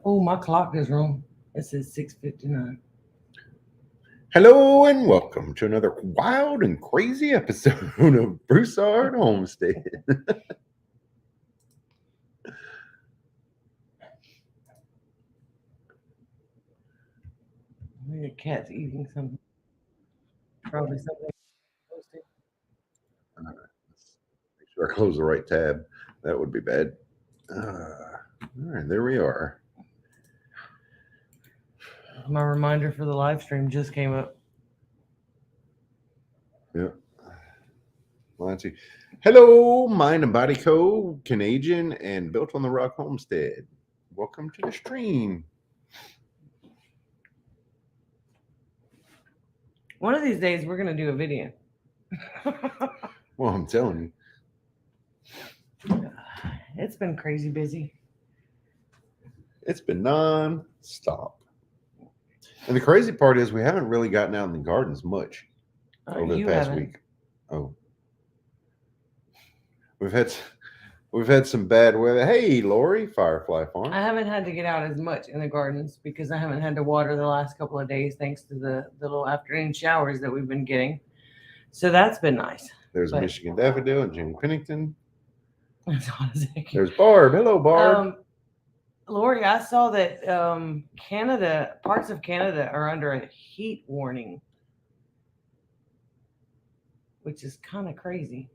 Oh, my clock is wrong. It says 6:59. Hello and welcome to another wild and crazy episode of Broussard Homestead. The cat's eating something. Probably something toasted. Make sure I close the right tab. That would be bad. All right, there we are. My reminder for the live stream just came up. Yeah. Let's see. Hello, Mind and Body Co. Canadian and built on the Rock Homestead. Welcome to the stream. One of these days, we're going to do a video. Well, I'm telling you, It's been crazy busy. it's been non-stop. And the crazy part is we haven't really gotten out in the gardens much over the You past haven't. week. Oh, we've had some bad weather. Hey, Lori, Firefly Farm. I haven't had to get out as much in the gardens because I haven't had to water the last couple of days thanks to the little afternoon showers that we've been getting. So that's been nice. There's But- Michigan Daffodil and June Pennington. It's hot as heck. There's Barb. Hello, Barb. Lori, I saw that parts of Canada are under a heat warning, which is kind of crazy.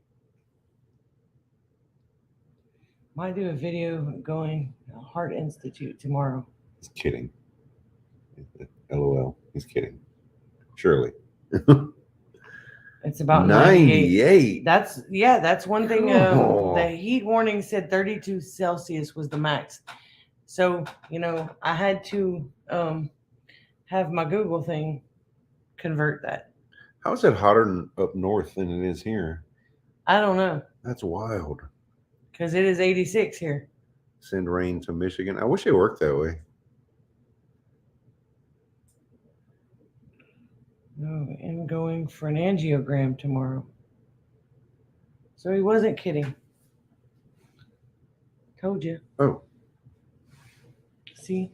Might do a video going Heart Institute tomorrow. He's kidding. LOL. He's kidding. Surely. It's about 98. 98. That's one thing. Oh. The heat warning said 32 Celsius was the max. So, I had to have my Google thing convert that. How is it hotter up north than it is here? I don't know, That's wild. because it is 86 here. Send rain to Michigan. I wish it worked that way. No, I'm going for an angiogram tomorrow. So he wasn't kidding. Told you. Oh, See?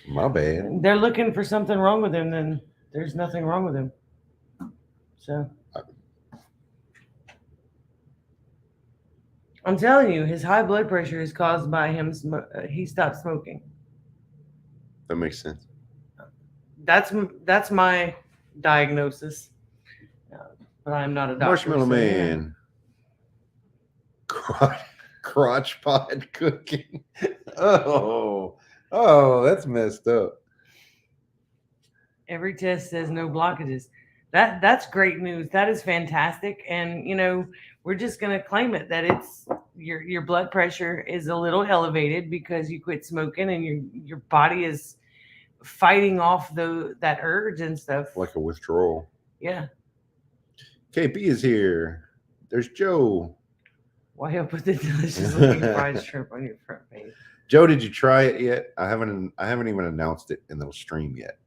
my bad. They're looking for something wrong with him, then there's nothing wrong with him. So I'm telling you, his high blood pressure is caused by him. He stopped smoking. That makes sense. That's my diagnosis. But I'm not a doctor. Marshmallow so, Man. Crotch pod cooking. Oh, that's messed up. Every test says no blockages. That's great news. That is fantastic. And we're just gonna claim it that it's your blood pressure is a little elevated because you quit smoking and your body is fighting off that urge and stuff. Like a withdrawal. Yeah. KP is here. There's Joe. Why you put the delicious looking fried shrimp on your front page? Joe, did you try it yet? I haven't even announced it in the stream yet.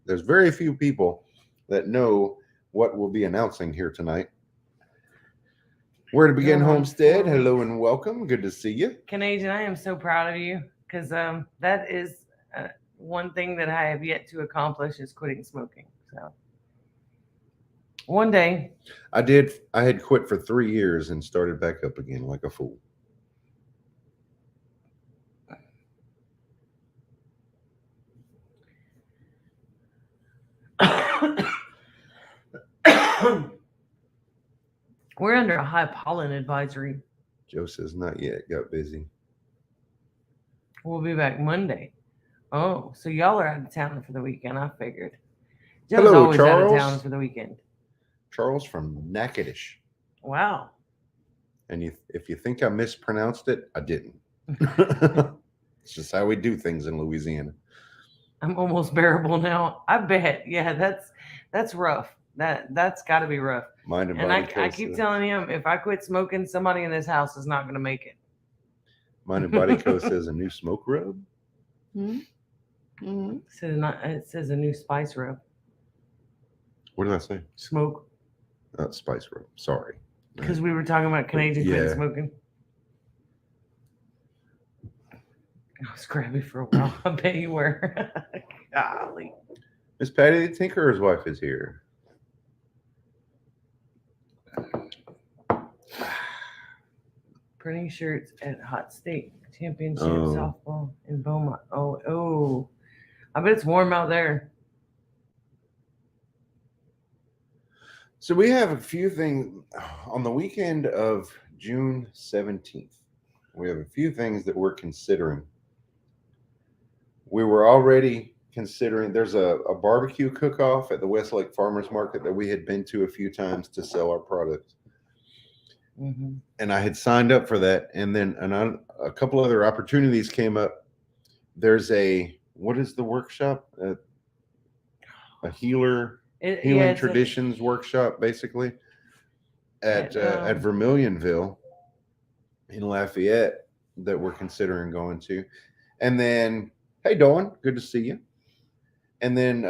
There's very few people that know what we'll be announcing here tonight. Where to Begin Homestead. Hello and welcome. Good to see you. Canadian, I am so proud of you because that is one thing that I have yet to accomplish is quitting smoking. So one day. I had quit for 3 years and started back up again like a fool. We're under a high pollen advisory. Joe says not yet. Got busy. We'll be back Monday. Oh, so y'all are out of town for the weekend. I figured. Joe's Hello, always out of Charles. town for the weekend. Charles from Natchitoches. Wow. And if you think I mispronounced it, I didn't. It's just how we do things in Louisiana. I'm almost bearable now. I bet. Yeah, that's rough. That's got to be rough. Mind and And Body I Co. keep telling him if I quit smoking, somebody in this house is not going to make it. Mind and Body Co. says a new smoke rub. It says a new spice rub. What did I say? Smoke. Spice rub. Sorry. Because we were talking about Canadian quitting Yeah. smoking. I was crabby for a while. I bet you were. Golly. Miss Patty the Tinkerer's wife is here. Printing shirts at Hot State Championship Oh. softball in Beaumont. Oh. I bet it's warm out there. So we have a few things on the weekend of June 17th. We have a few things that we're considering. We were already considering there's a barbecue cook-off at the Westlake Farmers Market that we had been to a few times to sell our products. Mm-hmm. And I had signed up for that. And then a couple other opportunities came up. There's what is the workshop? A healing traditions workshop, basically, at Vermilionville in Lafayette that we're considering going to. And then, hey, Dawn, good to see you. And then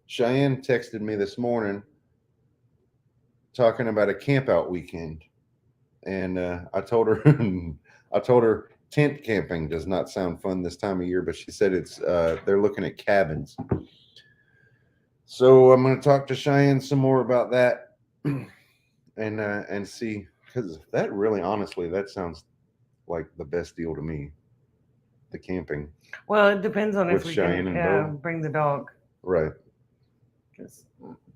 Cheyenne texted me this morning talking about a camp out weekend. And I told her tent camping does not sound fun this time of year, but she said they're looking at cabins. So I'm going to talk to Cheyenne some more about that and see, because that really, honestly, that sounds like the best deal to me. The camping. Well, it depends on if we Cheyenne can bring the dog. Right. Because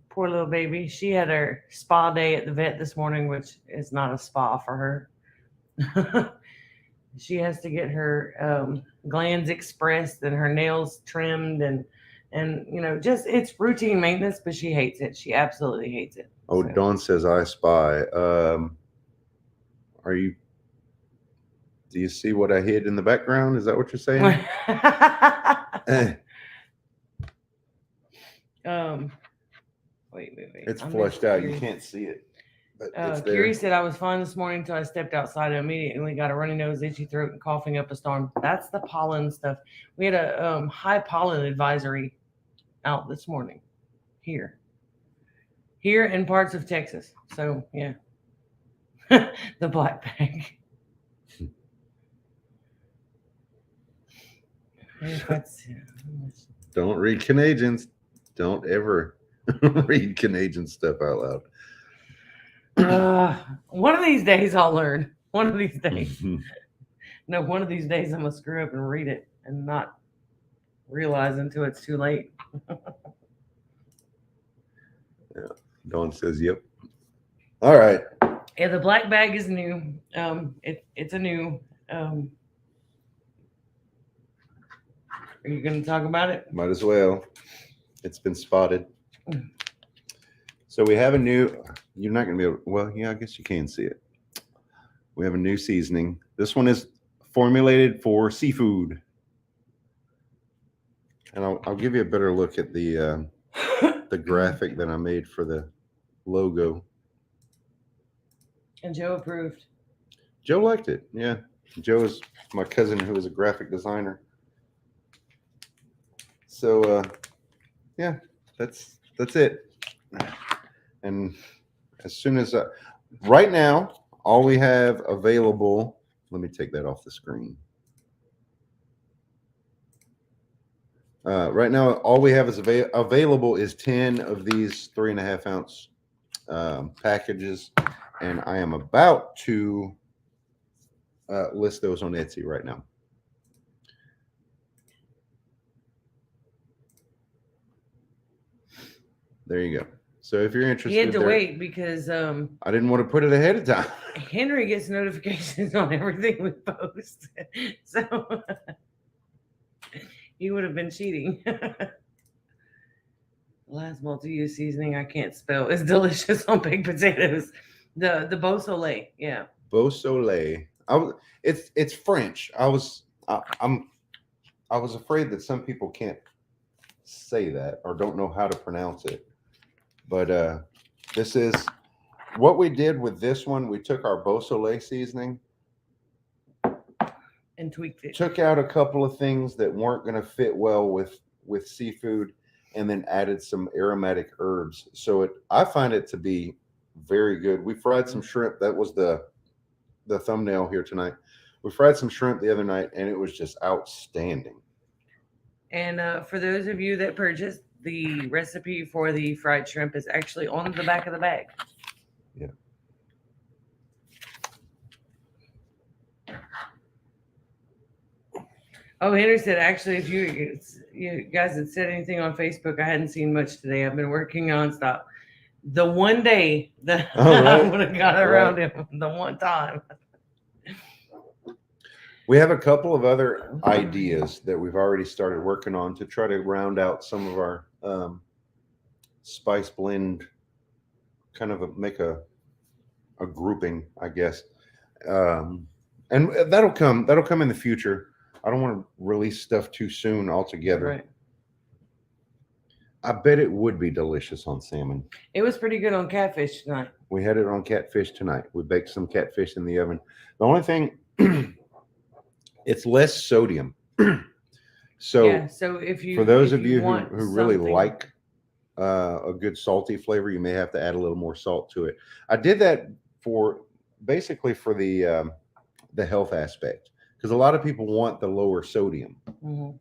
poor little baby, she had her spa day at the vet this morning, which is not a spa for her. She has to get her glands expressed and her nails trimmed and just it's routine maintenance, but she hates it. She absolutely hates it. Oh, so. Dawn says I spy. Do you see what I hid in the background? Is that what you're saying? Wait. It's flushed out. You can't see it. Kiri said I was fine this morning until I stepped outside and immediately got a runny nose, itchy throat, and coughing up a storm. That's the pollen stuff. We had a high pollen advisory out this morning here in parts of Texas. So yeah, the black bag. Don't read Canadians. Don't ever read Canadian stuff out loud. One of these days I'll learn. One of these days. No, one of these days I'm going to screw up and read it and not realize until it's too late. Yeah. Dawn says, yep. All right. Yeah, the black bag is new. It's a new. Are you going to talk about it? Might as well. It's been spotted. So we have a new, you're not going to be able, well, yeah, I guess you can see it. We have a new seasoning. This one is formulated for seafood. And I'll give you a better look at the graphic that I made for the logo. And Joe approved. Joe liked it. Yeah. Joe is my cousin who is a graphic designer. So, yeah, that's it. And as soon as right now, all we have available, let me take that off the screen. Right now, all we have is available is 10 of these 3.5 ounce packages, and I am about to list those on Etsy right now. There you go. So if you're interested, he had to wait because I didn't want to put it ahead of time. Henry gets notifications on everything we post, so he would have been cheating. Last multi-use seasoning I can't spell is delicious on baked potatoes. The Beausoleil, yeah. Beausoleil. It's French. I was afraid that some people can't say that or don't know how to pronounce it. But this is what we did with this one. We took our Beausoleil seasoning and tweaked it. Took out a couple of things that weren't going to fit well with seafood, and then added some aromatic herbs. So I find it to be very good. We fried some shrimp. That was the thumbnail here tonight. We fried some shrimp the other night, and it was just outstanding. And for those of you that purchased, the recipe for the fried shrimp is actually on the back of the bag. Yeah. Oh, Henry said, actually, if you guys had said anything on Facebook, I hadn't seen much today. I've been working nonstop. The one day that Oh, I right. would have got around him, the one time. We have a couple of other ideas that we've already started working on to try to round out some of our spice blend, kind of make a grouping, I guess. And that'll come in the future. I don't want to release stuff too soon altogether. Right. I bet it would be delicious on salmon. It was pretty good on catfish tonight. We had it on catfish tonight. We baked some catfish in the oven. The only thing, it's less sodium. So, yeah, so if you, for those if of you want who really something- like a good salty flavor, you may have to add a little more salt to it. I did that for basically for the health aspect, because a lot of people want the lower sodium. Mhm.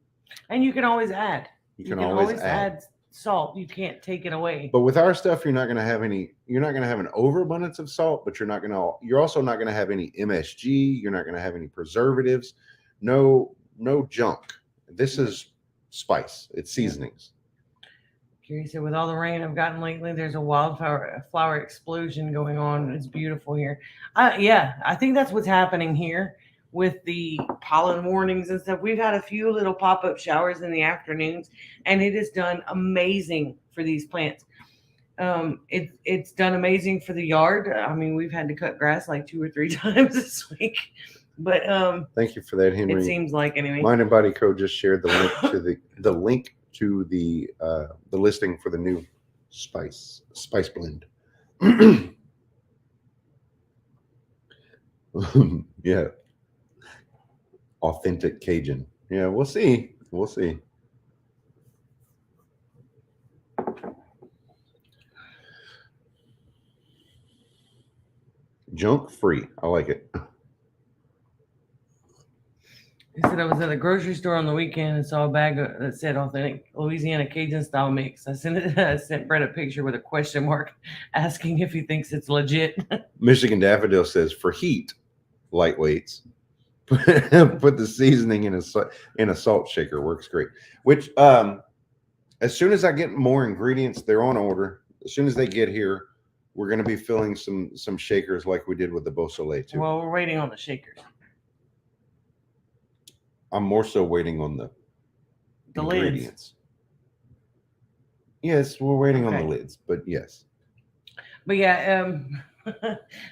And you can always add. You can always add salt. You can't take it away. But with our stuff, you're not going to have an overabundance of salt, but you're also not going to have any MSG. You're not going to have any preservatives. No junk. This is spice. It's seasonings. Carrie said, with all the rain I've gotten lately, there's a flower explosion going on. It's beautiful here. Yeah, I think that's what's happening here with the pollen warnings and stuff. We've had a few little pop-up showers in the afternoons, and it has done amazing for these plants. It's done amazing for the yard. I mean, we've had to cut grass like 2 or 3 times this week. But thank you for that, Henry. It seems like anyway. Mind and Body Co. just shared the link to the link to the listing for the new spice blend. Yeah, authentic Cajun. Yeah, we'll see. Junk free. I like it. He said, I was at the grocery store on the weekend and saw a bag that said authentic Louisiana Cajun style mix. I sent Brett a picture with a question mark asking if he thinks it's legit. Michigan Daffodil says, for heat, lightweights, put the seasoning in a salt shaker. Works great. Which as soon as I get more ingredients, they're on order. As soon as they get here, we're going to be filling some shakers like we did with the Beausoleil too. Well, we're waiting on the shakers. I'm more so waiting on the ingredients. Lids. Yes, we're waiting on the lids, but yes. But yeah,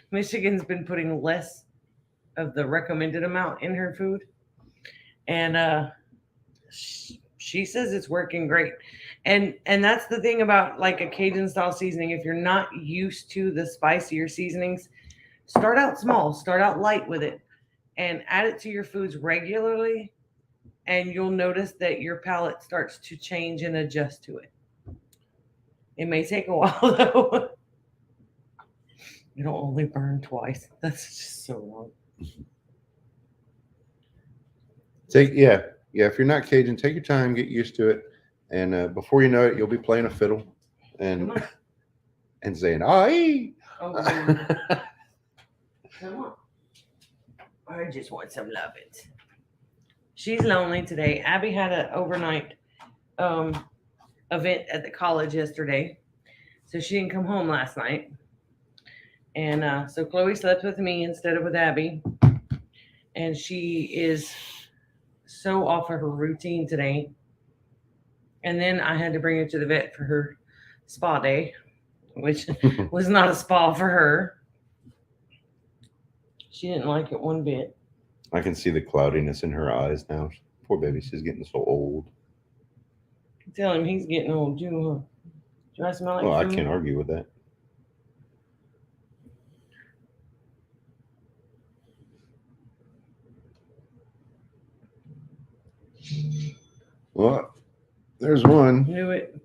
Michigan's been putting less of the recommended amount in her food, and she says it's working great. And that's the thing about like a Cajun style seasoning. If you're not used to the spicier seasonings, start out small, start out light with it, and add it to your foods regularly, and you'll notice that your palate starts to change and adjust to it. It may take a while though. It'll only burn twice. That's just so wrong. If you're not Cajun, take your time, get used to it, and before you know it, you'll be playing a fiddle and saying "Aye." Oh, come on. I just want some loving. She's lonely today. Abby had an overnight event at the college yesterday, so she didn't come home last night. And so Chloe slept with me instead of with Abby, and she is so off of her routine today. And then I had to bring her to the vet for her spa day, which was not a spa for her. She didn't like it one bit. I can see the cloudiness in her eyes now. Poor baby, she's getting so old. Tell him he's getting old too, huh? Do I smell like food? I can't argue with that. Well, there's one. Knew it.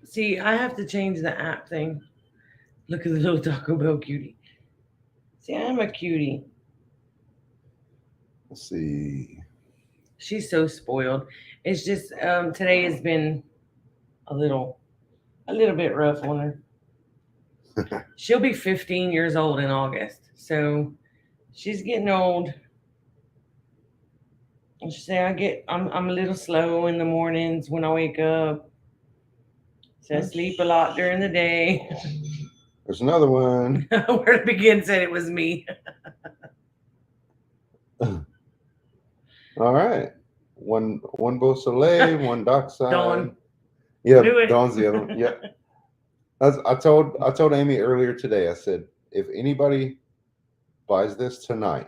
See, I have to change the app thing Look at the little Taco Bell cutie. See, I'm a cutie. Let's see. She's so spoiled. It's just today has been a little bit rough on her. She'll be 15 years old in August, so she's getting old. And she say I'm a little slow in the mornings when I wake up. So I sleep a lot during the day. There's another one. Where to begin said it was me. All right. One Beau Soleil, one Dockside. Dawn. Yeah, Do it. Dawn's the other one. Yeah. I told Amy earlier today, I said, if anybody buys this tonight,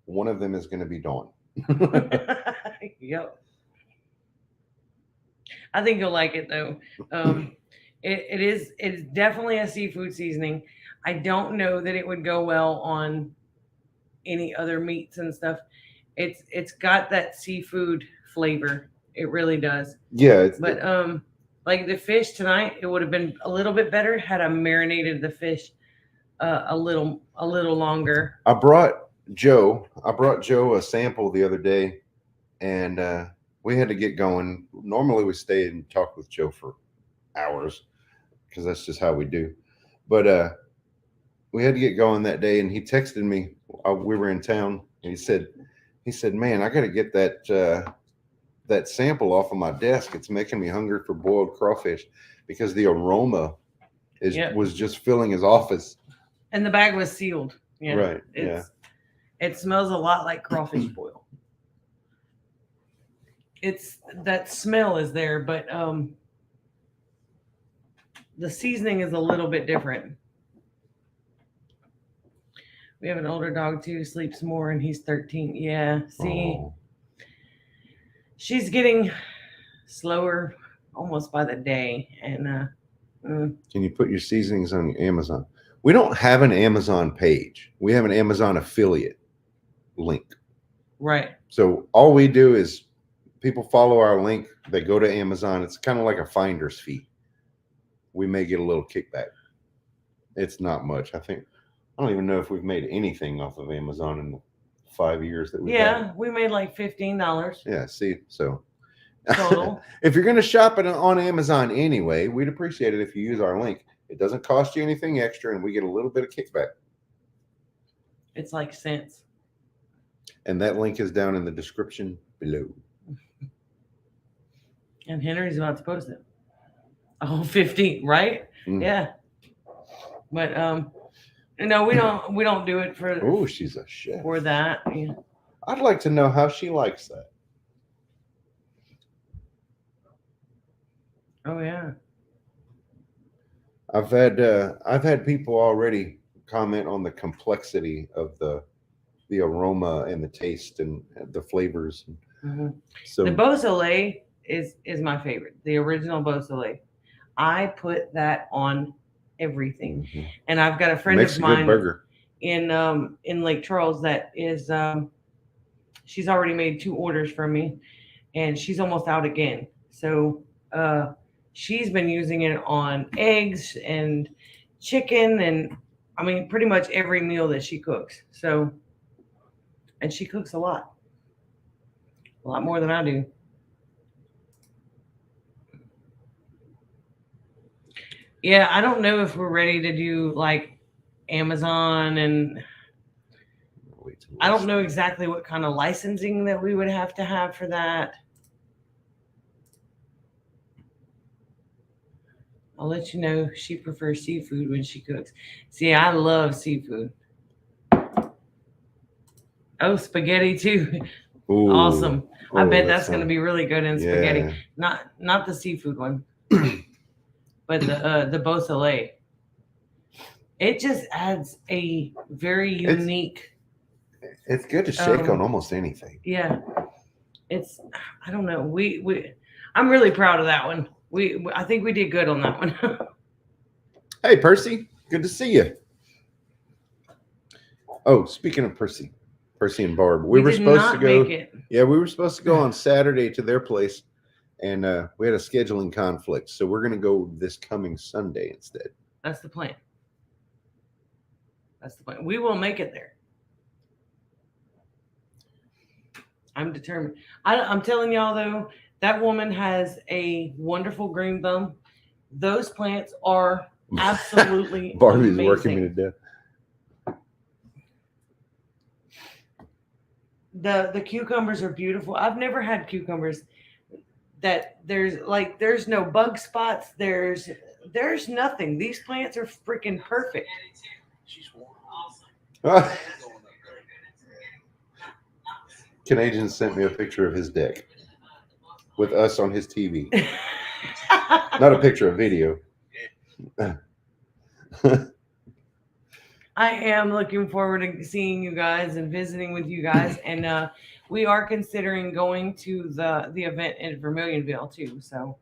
one of them is going to be Dawn. Yep. I think you'll like it though. It's definitely a seafood seasoning. I don't know that it would go well on any other meats and stuff. It's got that seafood flavor. It really does. Yeah. But like the fish tonight, it would have been a little bit better had I marinated the fish a little longer. I brought Joe a sample the other day, and we had to get going. Normally we stay and talk with Joe for hours because that's just how we do. But we had to get going that day, and he texted me. We were in town, and he said, "Man, I got to get that sample off of my desk. It's making me hungry for boiled crawfish because the aroma was just filling his office." And the bag was sealed. Yeah. Right. It smells a lot like crawfish boil. It's that smell is there, but the seasoning is a little bit different. We have an older dog too, sleeps more, and he's 13. Yeah, see, she's getting slower almost by the day. And can you put your seasonings on your Amazon? We don't have an Amazon page. We have an Amazon affiliate link. Right. So all we do is people follow our link. They go to Amazon. It's kind of like a finder's fee. We may get a little kickback. It's not much. I don't even know if we've made anything off of Amazon in the 5 years that we've had. We made like $15. Yeah, see, so total. If you're going to shop it on Amazon anyway, we'd appreciate it if you use our link. It doesn't cost you anything extra, and we get a little bit of kickback. It's like cents. And that link is down in the description below. And Henry's about to post it. Oh, 15, right? Mm. Yeah. But no, we don't do it for. Oh, she's a chef. For that. Yeah. I'd like to know how she likes that. Oh yeah. I've had people already comment on the complexity of the aroma and the taste and the flavors. Mm-hmm. So the Beau Soleil is my favorite. The original Beau Soleil. I put that on everything. Mm-hmm. And I've got a friend of mine in Lake Charles that is she's already made 2 orders from me, and she's almost out again. So she's been using it on eggs and chicken, and I mean pretty much every meal that she cooks. So, and she cooks a lot more than I do. Yeah, I don't know if we're ready to do like Amazon, and I don't know exactly what kind of licensing that we would have to have for that. I'll let you know. She prefers seafood when she cooks. See, I love seafood. Oh, spaghetti too. Ooh. Awesome. I bet that's going to be really good in spaghetti. Yeah. Not the seafood one. But the Beau Soleil, it just adds a very unique. It's good to shake on almost anything. Yeah, I don't know. I'm really proud of that one. I think we did good on that one. Hey, Percy, good to see you. Oh, speaking of Percy and Barb, we were supposed to go. Yeah, we were supposed to go on Saturday to their place. And we had a scheduling conflict, so we're going to go this coming Sunday instead. That's the plan. That's the point. We will make it there. I'm determined. I'm telling y'all though, that woman has a wonderful green thumb. Those plants are absolutely Barbie's amazing. working me to death. The cucumbers are beautiful. I've never had cucumbers that there's no bug spots. There's nothing. These plants are freaking perfect. Canadian sent me a picture of his deck with us on his TV. Not a picture, a video. I am looking forward to seeing you guys and visiting with you guys, and we are considering going to the event in Vermilionville too. So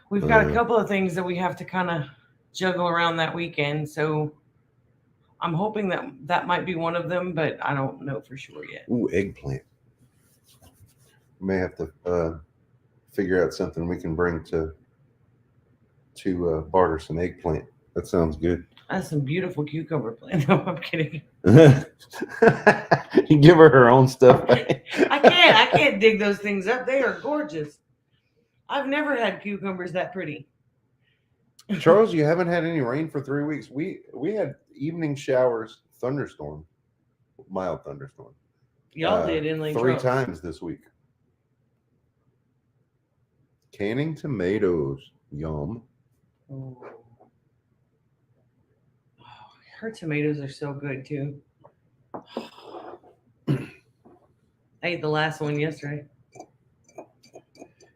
we've got a couple of things that we have to kind of juggle around that weekend. So I'm hoping that might be one of them, but I don't know for sure yet. Ooh, eggplant. May have to figure out something we can bring to barter some eggplant. That sounds good. That's some beautiful cucumber plant. No, I'm kidding. You give her own stuff. I can't dig those things up. They are gorgeous. I've never had cucumbers that pretty. Charles, you haven't had any rain for 3 weeks. We had evening showers, thunderstorm, mild thunderstorm. Y'all did in Lane 3 times this week. Canning tomatoes, yum. Oh, her tomatoes are so good too. I ate the last one yesterday.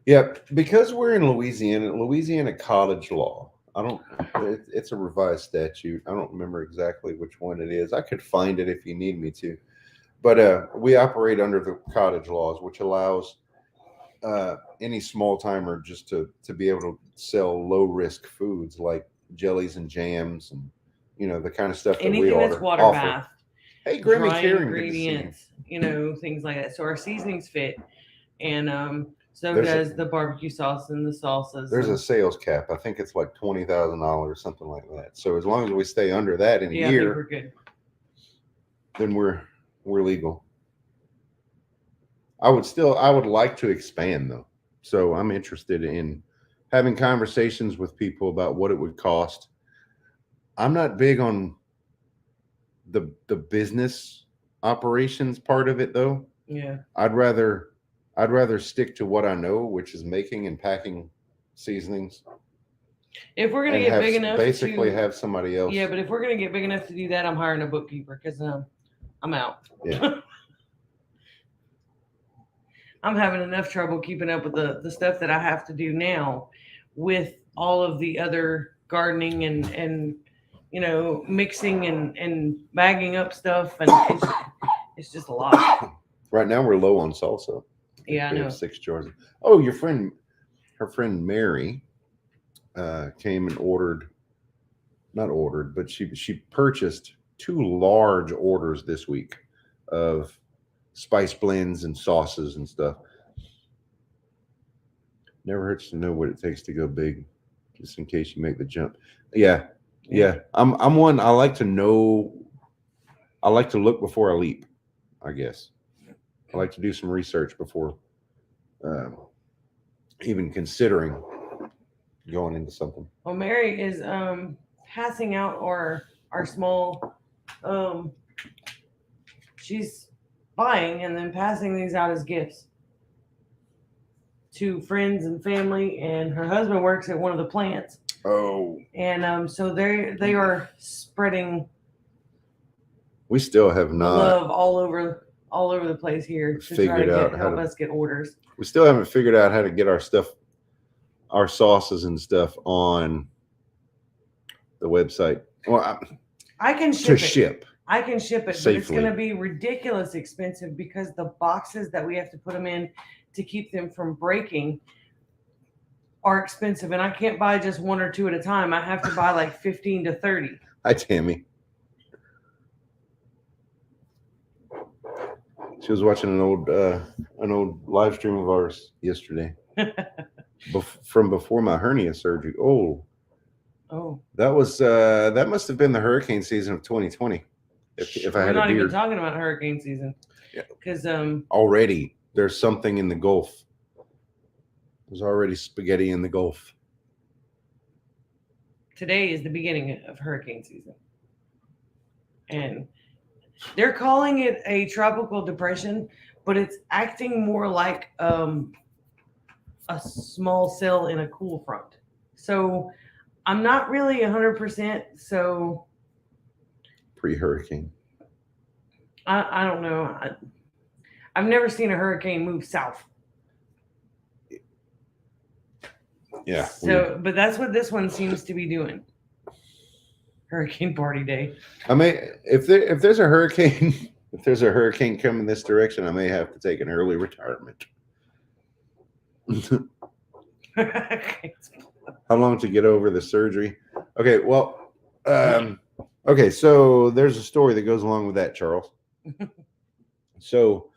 Yeah, because we're in Louisiana cottage law. It's a revised statute. I don't remember exactly which one it is. I could find it if you need me to. But we operate under the cottage laws, which allows any small timer just to be able to sell low risk foods like jellies and jams and the kind of stuff that anything we that's water offer. bath. Hey, Grammy dry Karen, ingredients, things like that. So our seasonings fit, and so There's does the barbecue sauce and the salsas. There's a sales cap. I think it's like $20,000, something like that. So as long as we stay under that in a I think year, we're good. Then we're legal. I would like to expand though. So I'm interested in having conversations with people about what it would cost. I'm not big on the business operations part of it though. Yeah. I'd rather stick to what I know, which is making and packing seasonings. If we're gonna get big enough, basically have somebody else. Yeah, but if we're gonna get big enough to do that, I'm hiring a bookkeeper because I'm out. Yeah. I'm having enough trouble keeping up with the stuff that I have to do now with all of the other gardening and mixing and bagging up stuff, and it's just a lot. Right now we're low on salsa. Yeah, I we know. have 6 jars. Oh, her friend Mary came and but she purchased 2 large orders this week of spice blends and sauces and stuff. Never hurts to know what it takes to go big, just in case you make the jump. Yeah. I'm one. I like to know. I like to look before I leap, I guess. I like to do some research before even considering going into something. Well, Mary is passing out our small. She's buying and then passing these out as gifts to friends and family, and her husband works at one of the plants. Oh. And so they are spreading. We still have not love all over the place here to try to help us get orders. We still haven't figured out how to get our stuff, our sauces and stuff on the website. Well, I can ship I can ship it, safely. But it's going to be ridiculous expensive because the boxes that we have to put them in to keep them from breaking are expensive, and I can't buy just 1 or 2 at a time. I have to buy like 15 to 30. Hi, Tammy. She was watching an old live stream of ours yesterday from before my hernia surgery. Oh, Oh, That must have been the hurricane season of 2020. If I we're had a not even beard. talking about hurricane season Yeah. because Already there's something in the Gulf. There's already spaghetti in the Gulf. today is the beginning of hurricane season, and they're calling it a tropical depression, but it's acting more like a small cell in a cool front. So I'm not really 100%. So Pre-hurricane. I don't know. I've never seen a hurricane move south. Yeah. So, but that's what this one seems to be doing. Hurricane party day. I may if there's a hurricane if there's a hurricane coming this direction, I may have to take an early retirement. How long to get over the surgery? Okay, well, okay, so there's a story that goes along with that, Charles. So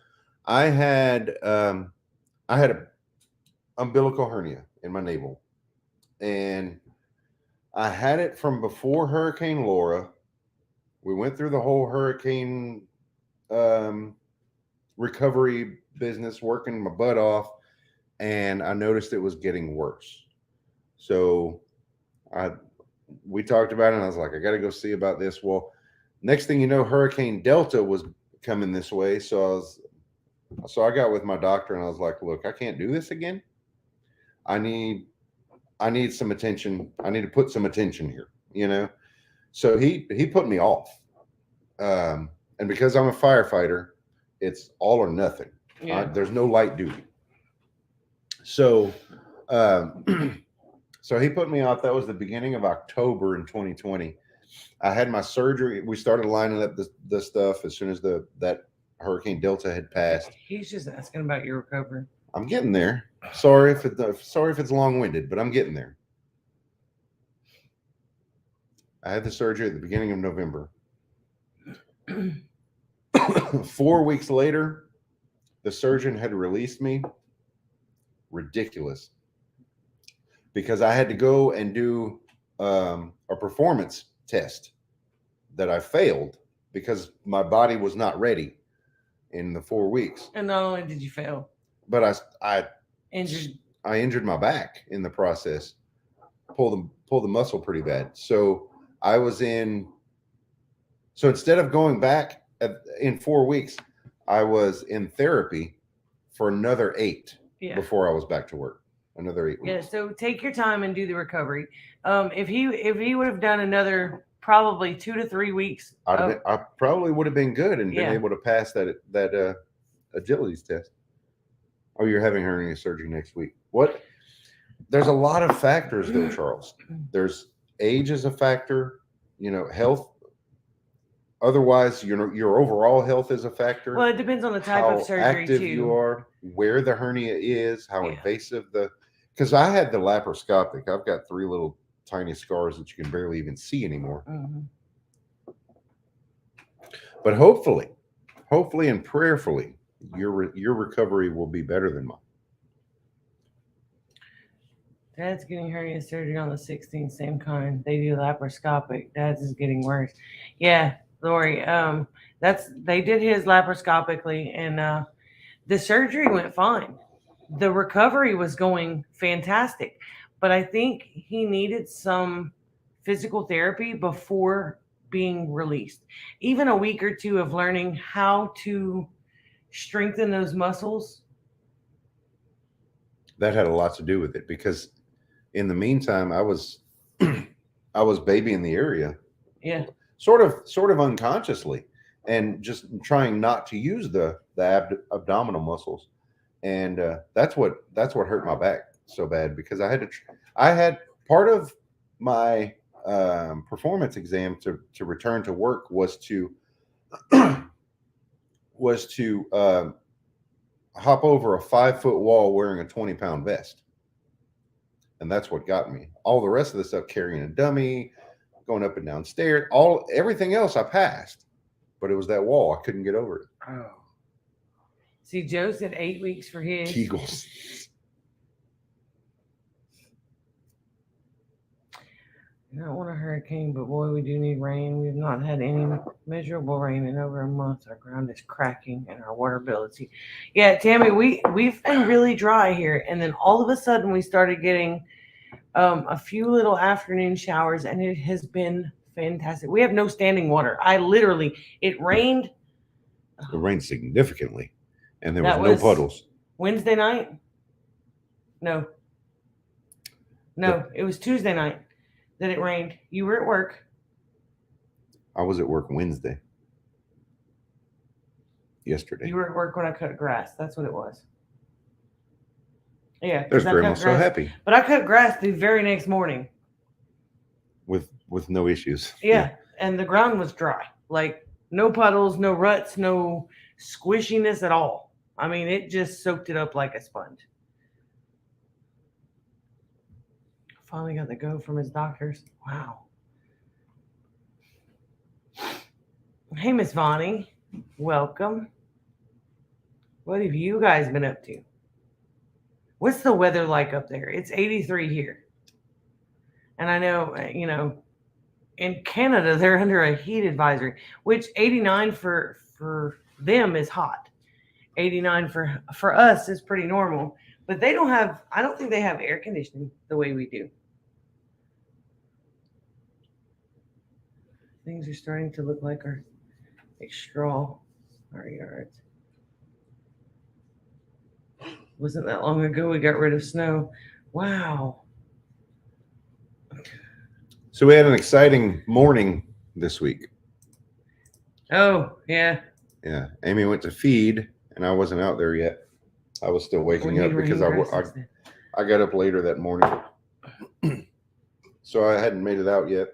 I had a umbilical hernia in my navel, and I had it from before Hurricane Laura. We went through the whole hurricane recovery business, working my butt off, and I noticed it was getting worse. So we talked about it, and I was like, I got to go see about this. Well, next thing you know, Hurricane Delta was coming this way. So I got with my doctor, and I was like, look, I can't do this again. I need some attention. I need to put some attention here, you know? So he put me off. And because I'm a firefighter, it's all or nothing. Yeah. There's no light duty. So, so he put me off. That was the beginning of October in 2020. I had my surgery. We started lining up the stuff as soon as that Hurricane Delta had passed. He's just asking about your recovery. I'm getting there. Sorry if it's long-winded, but I'm getting there. I had the surgery at the beginning of November. 4 weeks later, the surgeon had released me. Ridiculous. Because I had to go and do a performance test that I failed because my body was not ready in the 4 weeks. And not only did you fail, but I injured my back in the process. Pulled the muscle pretty bad. So I was in. So instead of going back in 4 weeks, I was in therapy for another 8 before I was back to work. Another 8 weeks. Yeah. So take your time and do the recovery. If he would have done another probably 2 to 3 weeks, I probably would have been good and been able to pass that agilities test. Oh, you're having hernia surgery next week. What? There's a lot of factors though, Charles. There's age is a factor, health. Otherwise, your overall health is a factor. Well, it depends on the type of surgery how active too. You are, where the hernia is, how invasive because I had the laparoscopic. I've got 3 little tiny scars that you can barely even see anymore. Mm-hmm. But hopefully and prayerfully, your recovery will be better than mine. Dad's getting hernia surgery on the 16th, same kind. They do laparoscopic. Dad's is getting worse. Yeah, Lori. They did his laparoscopically, and the surgery went fine. The recovery was going fantastic, but I think he needed some physical therapy before being released. Even a week or 2 of learning how to strengthen those muscles. That had a lot to do with it because in the meantime, I was babying the area. Yeah. Sort of unconsciously, and just trying not to use the abdominal muscles, and that's what hurt my back so bad because I had part of my performance exam to return to work was to hop over a 5-foot wall wearing a 20-pound vest. And that's what got me. All the rest of the stuff, carrying a dummy, going up and down stairs, everything else I passed. But it was that wall. I couldn't get over it. Oh. See, Joe said 8 weeks for his. Kegels. I don't want a hurricane, but boy, we do need rain. We've not had any measurable rain in over a month. Our ground is cracking, and our water bill is. Yeah, Tammy, we've been really dry here, and then all of a sudden we started getting a few little afternoon showers, and it has been fantastic. We have no standing water. I literally, it rained. It rained significantly, and there was That no was puddles. Wednesday night. No, The- no, it was Tuesday night that it rained. You were at work. I was at work Wednesday. Yesterday. You were at work when I cut grass. That's what it was. Yeah, There's 'cause I Grandma cut so grass. happy But I cut grass the very next morning. with no issues. Yeah, and the ground was dry. Like no puddles, no ruts, no squishiness at all. I mean, it just soaked it up like a sponge. Finally got the go from his doctors. Wow. Hey, Miss Vonnie. Welcome. What have you guys been up to? What's the weather like up there? It's 83 here. And I know, in Canada they're under a heat advisory, which 89 for them is hot. 89 for us is pretty normal, but they don't have, I don't think they have air conditioning the way we do. Things are starting to look like straw, our yards. Wasn't that long ago we got rid of snow. Wow. So we had an exciting morning this week. Oh, yeah. Yeah, Amy went to feed, and I wasn't out there yet. I was still waking up because I got up later that morning, so I hadn't made it out yet.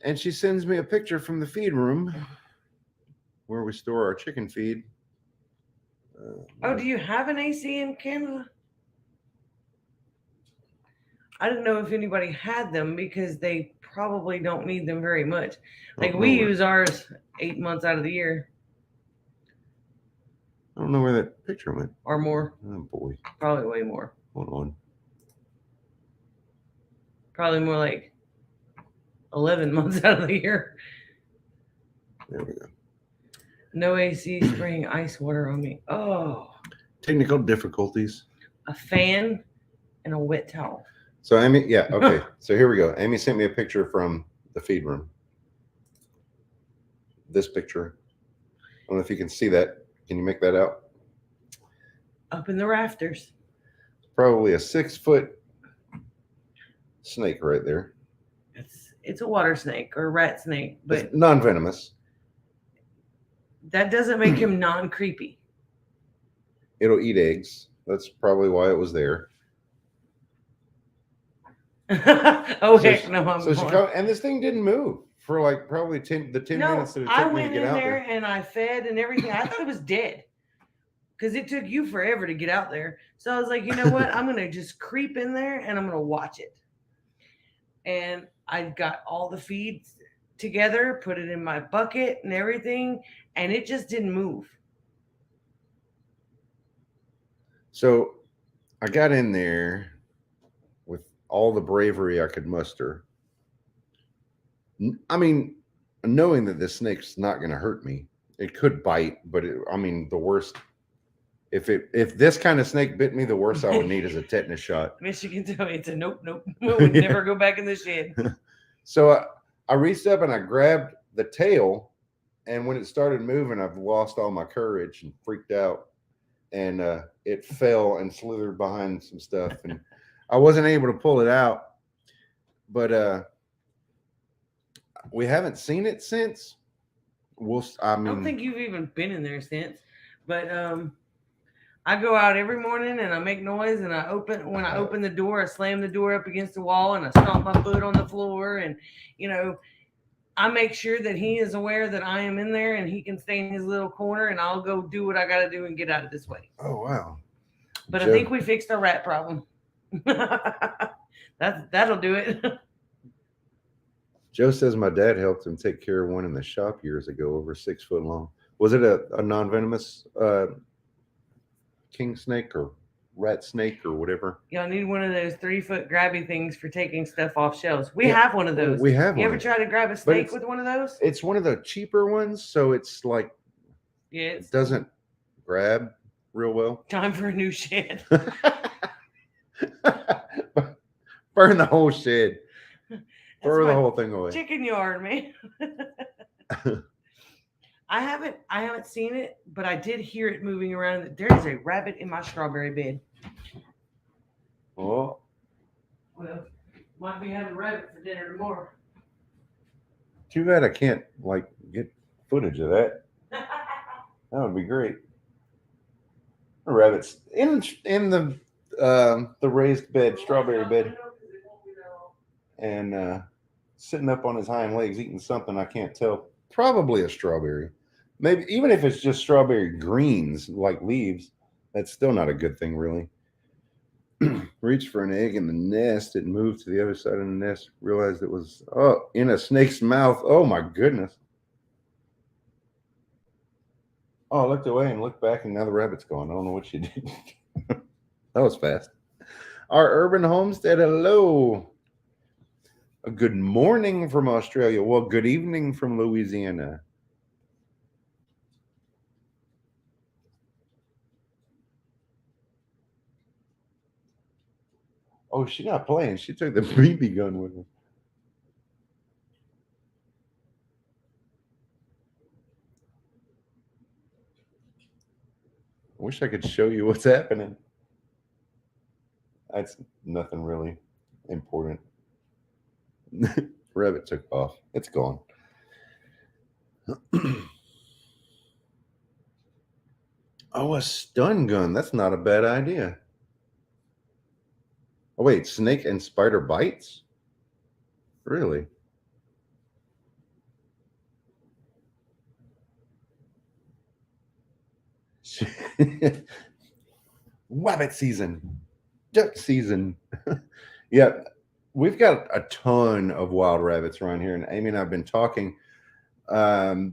And she sends me a picture from the feed room where we store our chicken feed. Oh, do you have an AC in Canada? I didn't know if anybody had them because they probably don't need them very much. Like we use ours 8 months out of the year. I don't know where that picture went. Or more. Oh boy. Probably way more. Hold on. Probably more like 11 months out of the year. There we go. No AC spraying ice water on me. Oh. Technical difficulties. A fan and a wet towel. So Amy, yeah, okay. So here we go. Amy sent me a picture from the feed room. This picture. I don't know if you can see that. Can you make that out? Up in the rafters. Probably a 6-foot snake right there. It's a water snake or a rat snake, but it's non-venomous. That doesn't make him non-creepy. It'll eat eggs. That's probably why it was there. Oh, heck no. And this thing didn't move for like probably 10 minutes that it took me to get out there. And I fed and everything. I thought it was dead because it took you forever to get out there. So I was like, you know what? I'm going to just creep in there and I'm going to watch it. And I got all the feeds together, put it in my bucket and everything, and it just didn't move. So I got in there with all the bravery I could muster. I mean, knowing that this snake's not going to hurt me. It could bite, but the worst. If this kind of snake bit me, the worst I would need is a tetanus shot. Michigan told me it's a nope. We'll never go back in the shed. So I reached up and I grabbed the tail, and when it started moving, I've lost all my courage and freaked out, and it fell and slithered behind some stuff, and I wasn't able to pull it out. But we haven't seen it since. I don't think you've even been in there since, but I go out every morning and I make noise, and when I open the door, I slam the door up against the wall and I stomp my foot on the floor, and I make sure that he is aware that I am in there and he can stay in his little corner, and I'll go do what I got to do and get out of this way. Oh wow! But I think we fixed our rat problem. That'll do it. Joe says my dad helped him take care of one in the shop years ago, over 6 foot long. Was it a non-venomous king snake or? rat snake or whatever. Y'all need one of those 3-foot grabby things for taking stuff off shelves. We Yeah, have one of those. we have You one. ever try to grab a But snake it's- with one of those? It's one of the cheaper ones, so it's like Yeah, it it's doesn't grab real well. time for a new shed. Burn the whole shed. That's Throw the my whole thing away. chicken yard, man. I haven't seen it, but I did hear it moving around. There is a rabbit in my strawberry bed. Oh, Well, might be having rabbit for dinner tomorrow. too bad I can't like get footage of that. That would be great. Rabbits in the raised bed, strawberry bed, and sitting up on his hind legs eating something I can't tell. Probably a strawberry. Maybe even if it's just strawberry greens like leaves, that's still not a good thing, really. Reached for an egg in the nest. It moved to the other side of the nest. Realized it was in a snake's mouth. Oh my goodness. Oh, I looked away and looked back, and now the rabbit's gone. I don't know what she did. That was fast. Our urban homestead, hello. A good morning from Australia. Well, good evening from Louisiana. Oh, she's not playing. She took the BB gun with her. I wish I could show you what's happening. That's nothing really important. Rabbit took off. It's gone. Oh, a stun gun. That's not a bad idea. Oh, wait. Snake and spider bites? Really? Rabbit season. Duck season. Yeah. We've got a ton of wild rabbits around here, and Amy and I have been talking.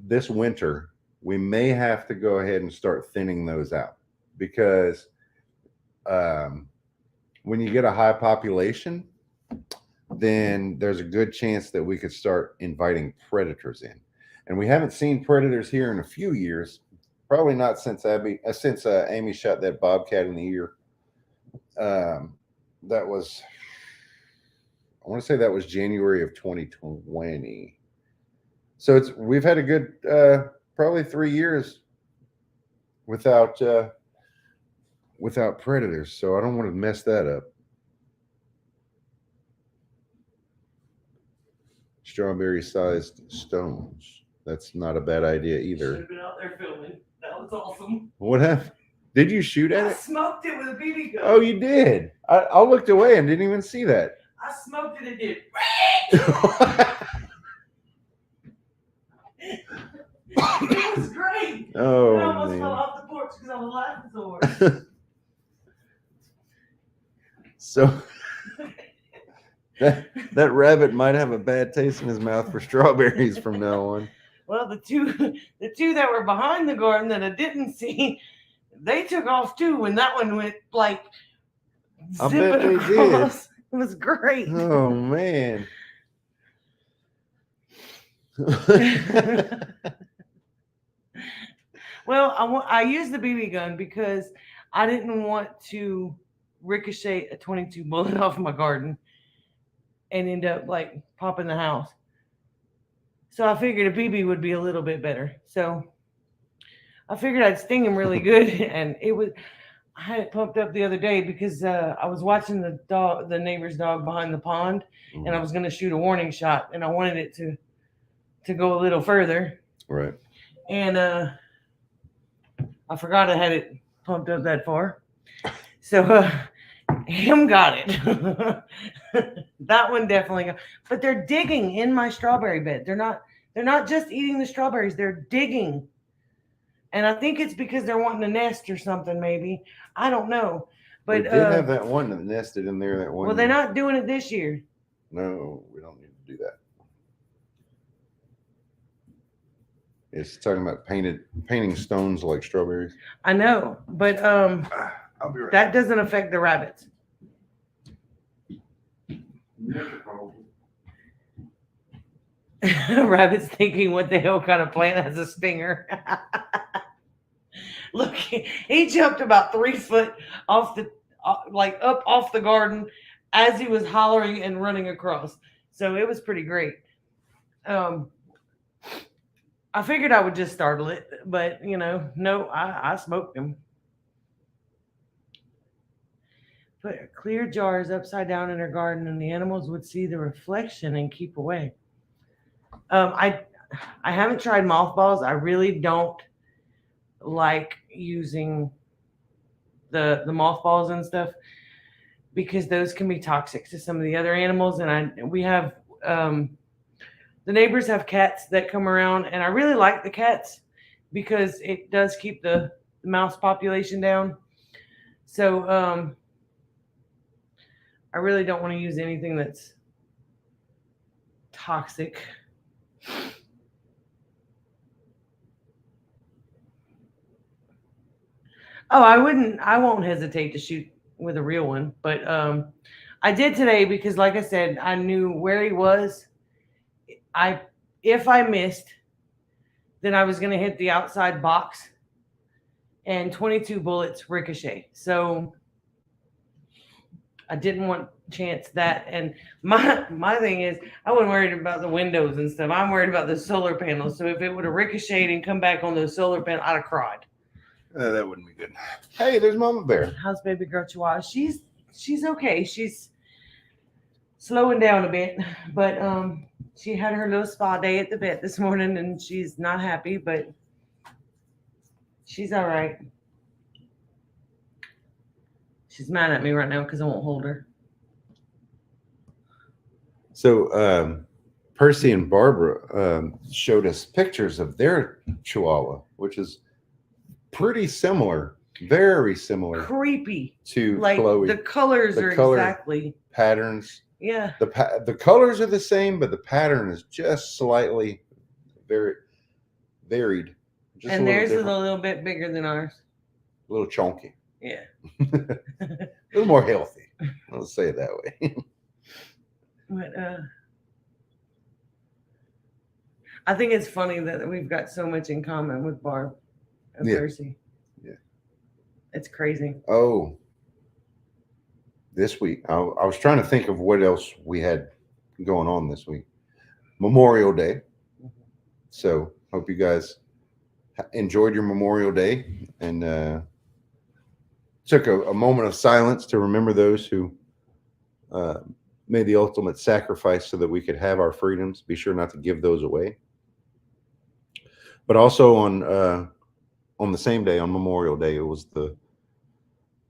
This winter, we may have to go ahead and start thinning those out because when you get a high population, then there's a good chance that we could start inviting predators in. And we haven't seen predators here in a few years, probably not since Amy shot that bobcat in the ear. That was, I want to say that was January of 2020. So we've had a good probably 3 years without predators. So I don't want to mess that up. Strawberry sized stones. That's not a bad idea either. Should have been out there filming. That was awesome. What happened? Did you shoot at I it? smoked it with a BB gun. Oh, you did. I looked away and didn't even see that. I smoked it and did. It was great. Oh, I almost man. fell off the porch because I was laughing so hard. So that rabbit might have a bad taste in his mouth for strawberries from now on. Well, the two that were behind the garden that I didn't see, they took off too when that one went like I bet zipping they across. It was great. Oh, man. Well, I used the BB gun because I didn't want to ricochet a 22 bullet off my garden and end up like popping the house. So I figured a BB would be a little bit better. So I figured I'd sting him really good, and I had it pumped up the other day because I was watching the neighbor's dog behind the pond, and I was going to shoot a warning shot, and I wanted it to go a little further. Right. And I forgot I had it pumped up that far. So him got it. That one definitely got. But they're digging in my strawberry bed. They're not just eating the strawberries. They're digging. And I think it's because they're wanting a nest or something, maybe. I don't know. But we did have that one that nested in there that one. Well, they're not doing it this year. No, we don't need to do that. It's talking about painting stones like strawberries. I know, but I'll be right That doesn't affect the rabbits. Rabbits thinking, what the hell kind of plant has a stinger? Look, he jumped about 3 foot off the, like up off the garden as he was hollering and running across. So it was pretty great. Um, I figured I would just startle it, but no, I smoked him. Put clear jars upside down in her garden, and the animals would see the reflection and keep away. Um, I I haven't tried mothballs. I really don't like using the mothballs and stuff because those can be toxic to some of the other animals. And we have the neighbors have cats that come around, and I really like the cats because it does keep the mouse population down. So I really don't want to use anything that's toxic. Oh, I won't hesitate to shoot with a real one, but I did today because, like I said, I knew where he was. I If I missed, then I was going to hit the outside box, and 22 bullets ricochet. So I didn't want chance that. And my thing is, I wasn't worried about the windows and stuff. I'm worried about the solar panels. So if it would have ricocheted and come back on those solar panels, I'd have cried. That wouldn't be good. Hey, there's Mama Bear. How's baby girl Chihuahua? She's okay. She's slowing down a bit, but she had her little spa day at the vet this morning, and she's not happy, but she's all right. She's mad at me right now because I won't hold her. So Percy and Barbara showed us pictures of their Chihuahua, which is pretty similar, very similar Creepy. to Like Chloe. the colors The are color exactly. patterns. Yeah. The colors are the same, but the pattern is just slightly varied. Just And theirs is different. a little bit bigger than ours. A little chunky. Yeah. A little more healthy. Let's say it that way. But I think it's funny that we've got so much in common with Barb and Yeah. Percy. Yeah. It's crazy. Oh, this week. I was trying to think of what else we had going on this week. Memorial Day. So hope you guys enjoyed your Memorial Day and took a moment of silence to remember those who made the ultimate sacrifice so that we could have our freedoms. Be sure not to give those away. But also on the same day, on Memorial Day, it was the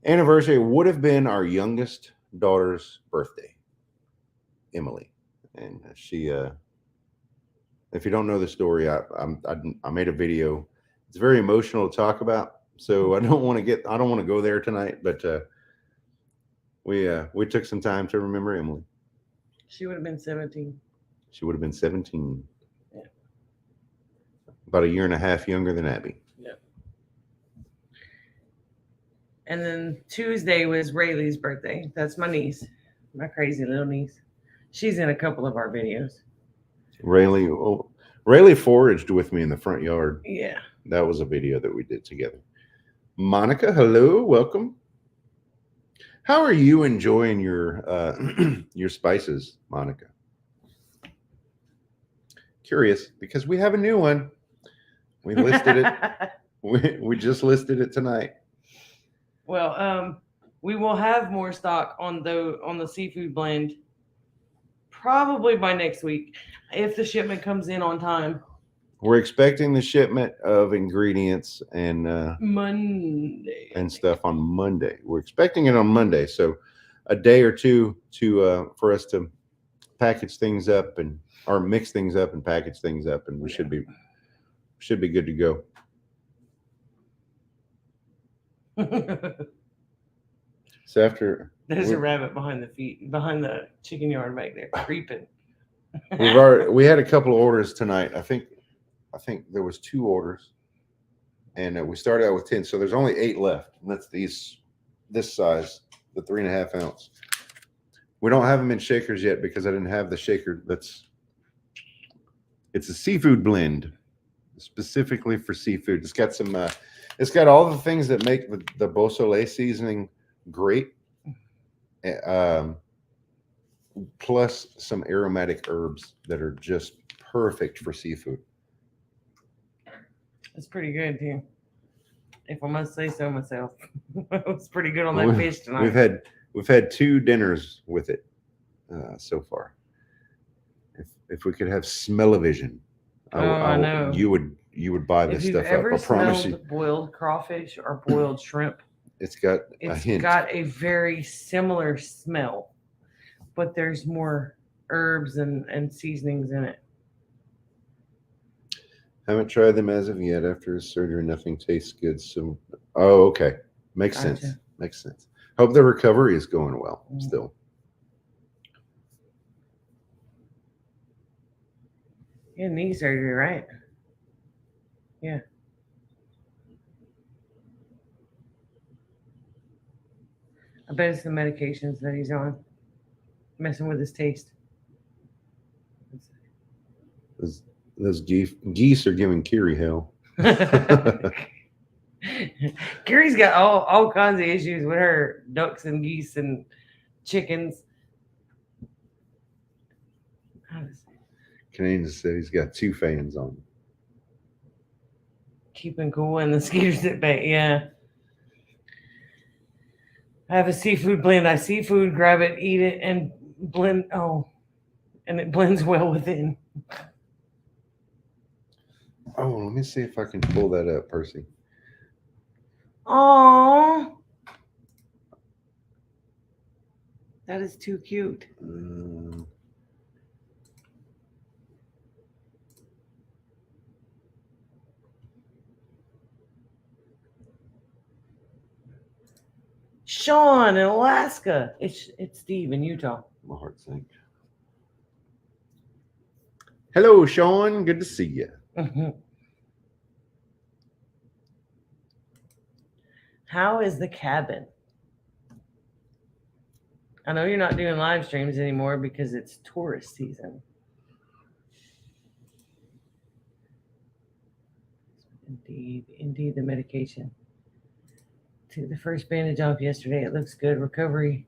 anniversary. It would have been our youngest daughter's birthday, Emily, and she. If you don't know the story, I made a video. It's very emotional to talk about, so I don't want to go there tonight. But we took some time to remember Emily. She would have been 17. She would have been 17. Yeah. About a year and a half younger than Abby. Yeah. And then Tuesday was Rayleigh's birthday. That's my niece, my crazy little niece. She's in a couple of our videos. Rayleigh foraged with me in the front yard. Yeah. That was a video that we did together. Monica, hello, welcome. How are you enjoying your spices, Monica? Curious because we have a new one. We listed it. we just listed it tonight. Well, we will have more stock on the seafood blend probably by next week if the shipment comes in on time. We're expecting the shipment of ingredients and Monday and stuff on Monday. We're expecting it on Monday, so a day or two to for us to package things up or mix things up and package things up, and we should be good to go. So after there's a rabbit behind the chicken yard back there creeping. we had a couple of orders tonight. I think there was 2 orders, and we started out with 10. So there's only 8 left. And that's these this size, the 3.5 ounce. We don't have them in shakers yet because I didn't have the shaker. It's a seafood blend specifically for seafood. It's got some, it's got all the things that make the Beausoleil seasoning great. Plus some aromatic herbs that are just perfect for seafood. It's pretty good too. If I must say so myself, it was pretty good on that fish tonight. We've had 2 dinners with it so far. If we could have smell-o-vision, I know you would buy this stuff up. I promise you. Boiled crawfish or boiled shrimp, It's got a hint. It's got a very similar smell, but there's more herbs and seasonings in it. Haven't tried them as of yet. After his surgery, nothing tastes good. So, okay, makes sense. Makes sense. Hope the recovery is going well. Still. Yeah, knee surgery, right? Yeah. I bet it's the medications that he's on, messing with his taste. Those geese are giving Kiri hell. Kiri's got all kinds of issues with her ducks and geese and chickens. Canadian just said he's got 2 fans on. Keeping cool and the skeeters at bay. Yeah. I have a seafood blend. I seafood, grab it, eat it, and blend. Oh, and it blends well within. Oh, let me see if I can pull that up, Percy. Oh, that is too cute. Sean in Alaska. It's Steve in Utah. My heart sank. Hello, Sean. Good to see you. How is the cabin? I know you're not doing live streams anymore because it's tourist season. Indeed, the medication. Took the first bandage off yesterday. It looks good. Recovery,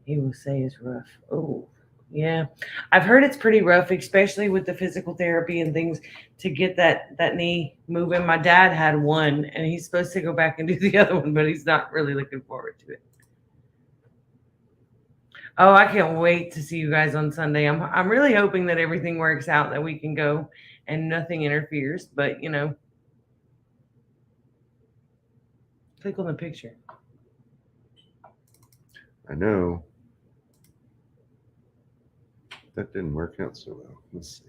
he will say, is rough. Oh, yeah. I've heard it's pretty rough, especially with the physical therapy and things to get that knee moving. My dad had one, and he's supposed to go back and do the other one, but he's not really looking forward to it. Oh, I can't wait to see you guys on Sunday. I'm really hoping that everything works out, that we can go and nothing interferes, but you know. Click on the picture. I know. That didn't work out so well. Let's see.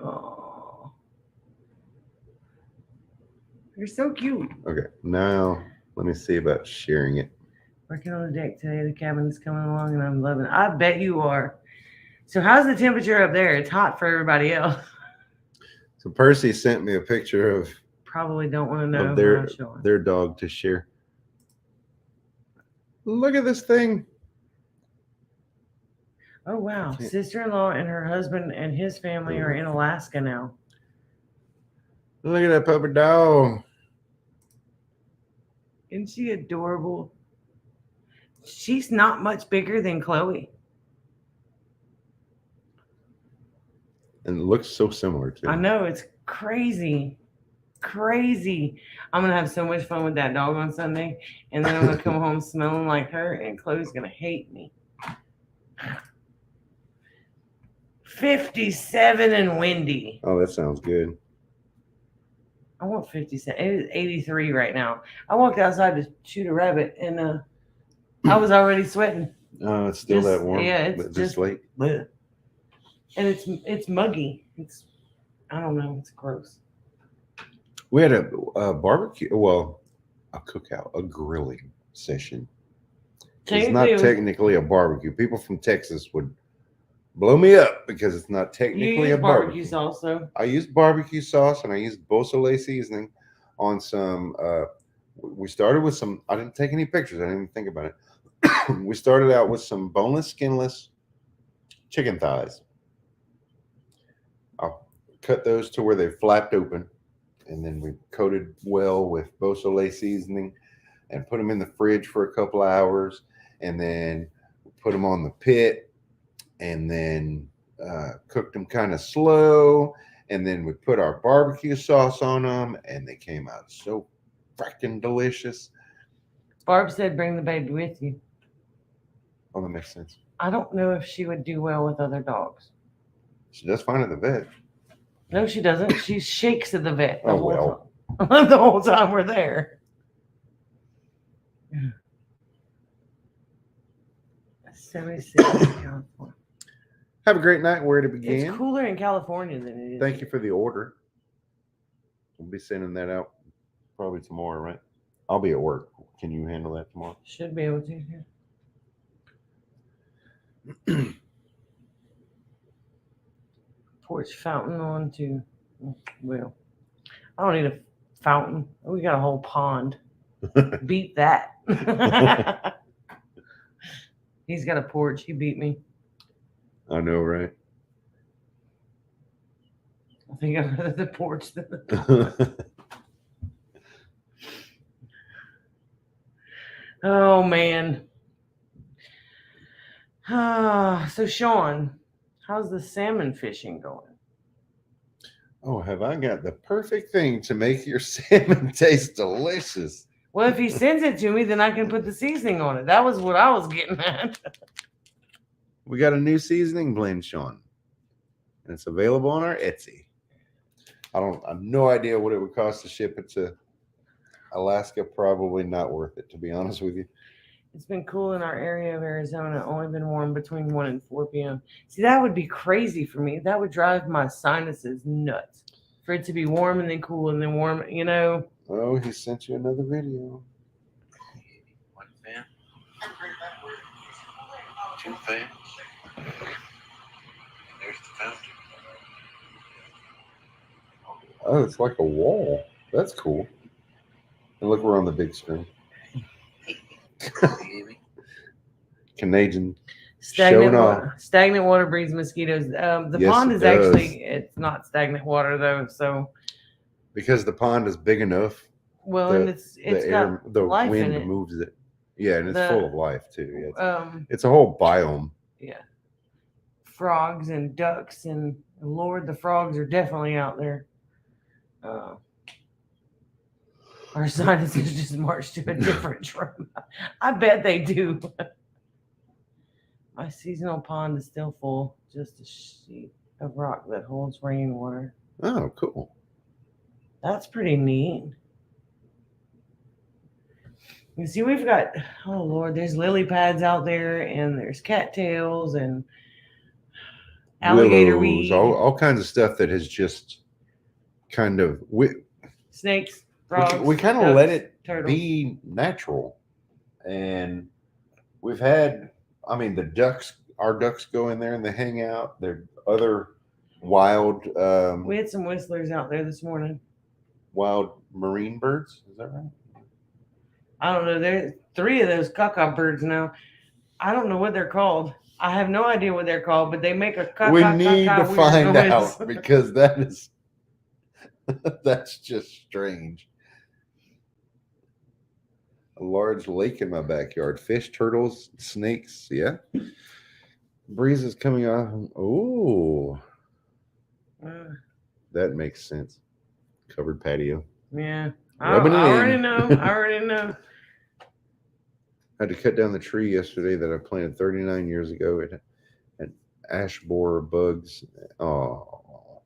Oh, you're so cute. Okay, now let me see about sharing it. Working on the deck today. The cabin is coming along, and I'm loving it. I bet you are. So how's the temperature up there? It's hot for everybody else. So Percy sent me a picture of probably don't want to know of their dog to share. Look at this thing. Oh wow. Sister-in-law and her husband and his family are in Alaska now. Look at that puppy dog. Isn't she adorable? She's not much bigger than Chloe. And it looks so similar too. I know, it's crazy. Crazy. I'm going to have so much fun with that dog on Sunday. And then I'm going to come home smelling like her, and Chloe's going to hate me. 57 and windy. Oh, that sounds good. I want 57. It is 83 right now. I walked outside to shoot a rabbit, and I was already sweating. Oh, it's still that warm. Yeah, it's just late. And it's muggy. I don't know. It's gross. We had a barbecue, well, a cookout, a grilling session. It's not technically a barbecue. People from Texas would blow me up because it's not technically a barbecue sauce, though. I used barbecue sauce and I used Beausoleil seasoning. on some. We started with some. I didn't take any pictures. I didn't even think about it. We started out with some boneless, skinless chicken thighs. I'll cut those to where they flapped open, and then we coated well with Beausoleil seasoning, and put them in the fridge for a couple of hours, and then put them on the pit, and then cooked them kind of slow, and then we put our barbecue sauce on them, and they came out so freaking delicious. Barb said bring the baby with you. Oh, that makes sense. I don't know if she would do well with other dogs. She does fine at the vet. No, she doesn't. She shakes at the vet the Oh, whole well. time. The whole time we're there. 76 in California. Have a great night. Where to It's begin? cooler in California than it is. Thank you for the order. We'll be sending that out probably tomorrow, right? I'll be at work. Can you handle that tomorrow? Should be able to. Yeah. Porch fountain on to. Well, I don't need a fountain. We got a whole pond. Beat that. He's got a porch. He beat me. I know, right? I think I'd rather the porch than the. Oh man. So Sean, how's the salmon fishing going? Oh, have I got the perfect thing to make your salmon taste delicious? Well, if he sends it to me, then I can put the seasoning on it. That was what I was getting at. We got a new seasoning blend, Sean, and it's available on our Etsy. I have no idea what it would cost to ship it to Alaska. Probably not worth it, to be honest with you. It's been cool in our area of Arizona. Only been warm between 1 and 4 p.m. See, that would be crazy for me. That would drive my sinuses nuts. For it to be warm and then cool and then warm, you know. Oh, he sent you another video. One fan. Two fans. There's the fountain. Oh, it's like a wall. That's cool. And look, we're on the big screen. Canadian showing off. Stagnant water breeds mosquitoes. The Yes, pond it is does. actually, it's not stagnant water though. So, Because the pond is big enough, well, the, and it's the got air, the life in wind it. moves it. Yeah, and it's The- full of life too. Yeah, Um, it's a whole biome. yeah, frogs and ducks and Lord, the frogs are definitely out there. Our sinuses just marched to a different drum. I bet they do. My seasonal pond is still full, just a sheet of rock that holds rainwater. Oh, cool. That's pretty neat. You see, we've got, oh Lord, there's lily pads out there, and there's cattails and alligator Willows, weed, all kinds of stuff that has just kind of snakes, frogs. we kind of ducks, let it turtles. be natural, and we've had. I mean, our ducks go in there and they hang out. There are other wild. We had some whistlers out there this morning. Wild marine birds. Is that right? I don't know. There's 3 of those caca birds now. I don't know what they're called. I have no idea what they're called, but they make a caca. We need to weird find noise. out because that is that's just strange. A large lake in my backyard. Fish, turtles, snakes. Yeah. Breeze is coming off. Oh, that makes sense. Covered patio. Yeah. I Rubbing it already in. know. I already know. I had to cut down the tree yesterday that I planted 39 years ago. It had ash borer bugs. Oh,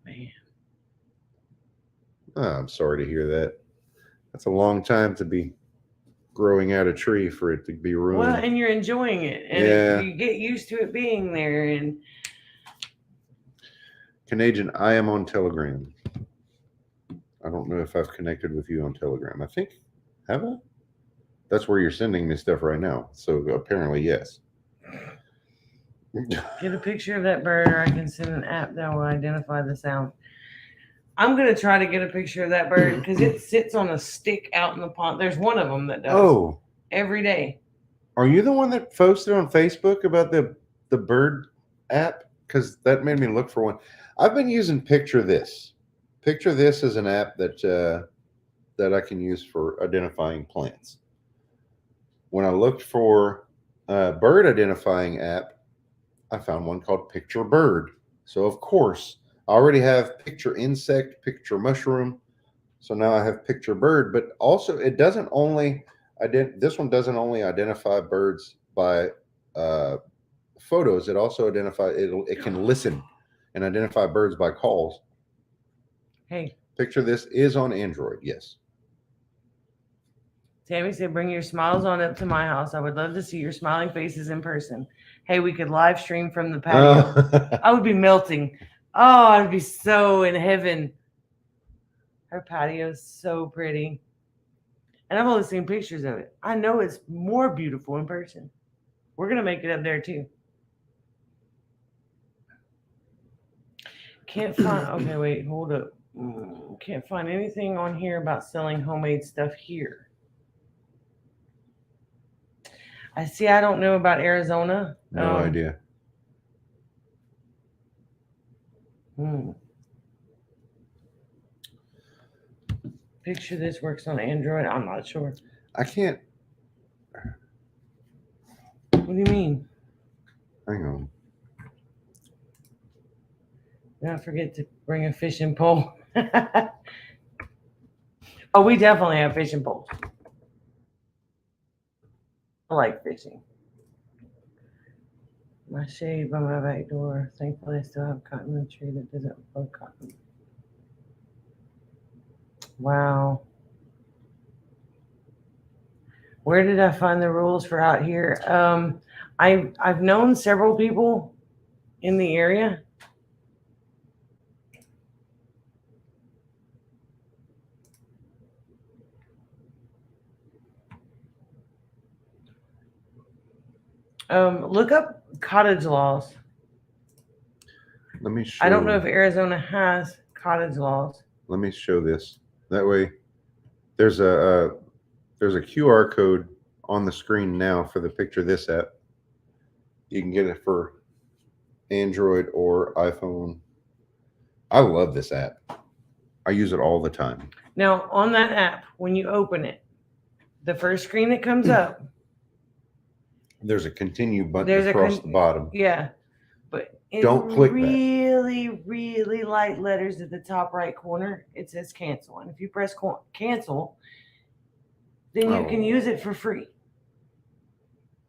Man. I'm sorry to hear that. That's a long time to be growing out a tree for it to be ruined. Well, and you're enjoying it, and Yeah. you get used to it being there. And Canadian, I am on Telegram. I don't know if I've connected with you on Telegram. I think, have I? That's where you're sending me stuff right now. So apparently, yes. get a picture of that bird, or I can send an app that will identify the sound. I'm gonna try to get a picture of that bird because it sits on a stick out in the pond. There's one of them that does Oh, every day. are you the one that posted on Facebook about the bird app? Because that made me look for one. I've been using Picture This. Picture This is an app that I can use for identifying plants. When I looked for a bird identifying app, I found one called Picture Bird. So of course, I already have Picture Insect, Picture Mushroom. So now I have Picture Bird, but also it doesn't only this one doesn't only identify birds by photos. It also it can listen and identify birds by calls. Hey, Picture This is on Android. Yes. Tammy said, bring your smiles on up to my house. I would love to see your smiling faces in person. Hey, we could live stream from the patio. I would be melting. Oh, I'd be so in heaven. Her patio is so pretty. And I've only seen pictures of it. I know it's more beautiful in person. We're going to make it up there too. Can't find, okay, wait, hold up. Can't find anything on here about selling homemade stuff here. I see, I don't know about Arizona. No idea. Picture This works on Android. I'm not sure. I can't. What do you mean? Hang on. Don't forget to bring a fishing pole. Oh, we definitely have fishing poles. I like fishing. My shade by my back door. Thankfully, I still have a cottonwood tree that doesn't blow cotton. Wow. Where did I find the rules for out here? I've known several people in the area. Look up cottage laws. Let me show. I don't know if Arizona has cottage laws. Let me show this. That way, there's a QR code on the screen now for the Picture This app. You can get it for Android or iPhone. I love this app. I use it all the time. Now, on that app, when you open it, the first screen that comes up, there's a continue button across the bottom. Yeah, but in Don't click really, really light letters at the top right corner, it says cancel. And if you press cancel, then you can use it for free.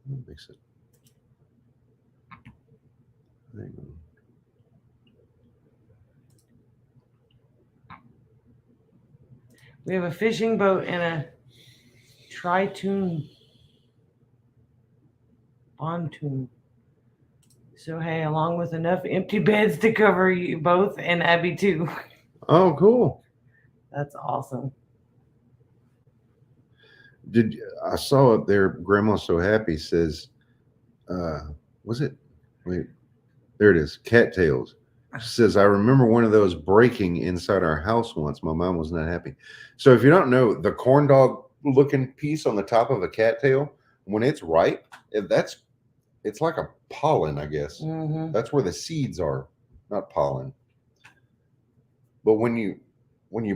That makes it. Hang on. We have a fishing boat and a tri-tune pontoon. So hey, along with enough empty beds to cover you both and Abby too. Oh, cool. That's awesome. I saw up there, Grandma's So Happy says, was it? Wait, there it is. Cattails. She says, I remember one of those breaking inside our house once. My mom was not happy. So if you don't know, the corn dog looking piece on the top of a cattail, when it's ripe, it's like a pollen, I guess. Mm-hmm. That's where the seeds are, not pollen. But when you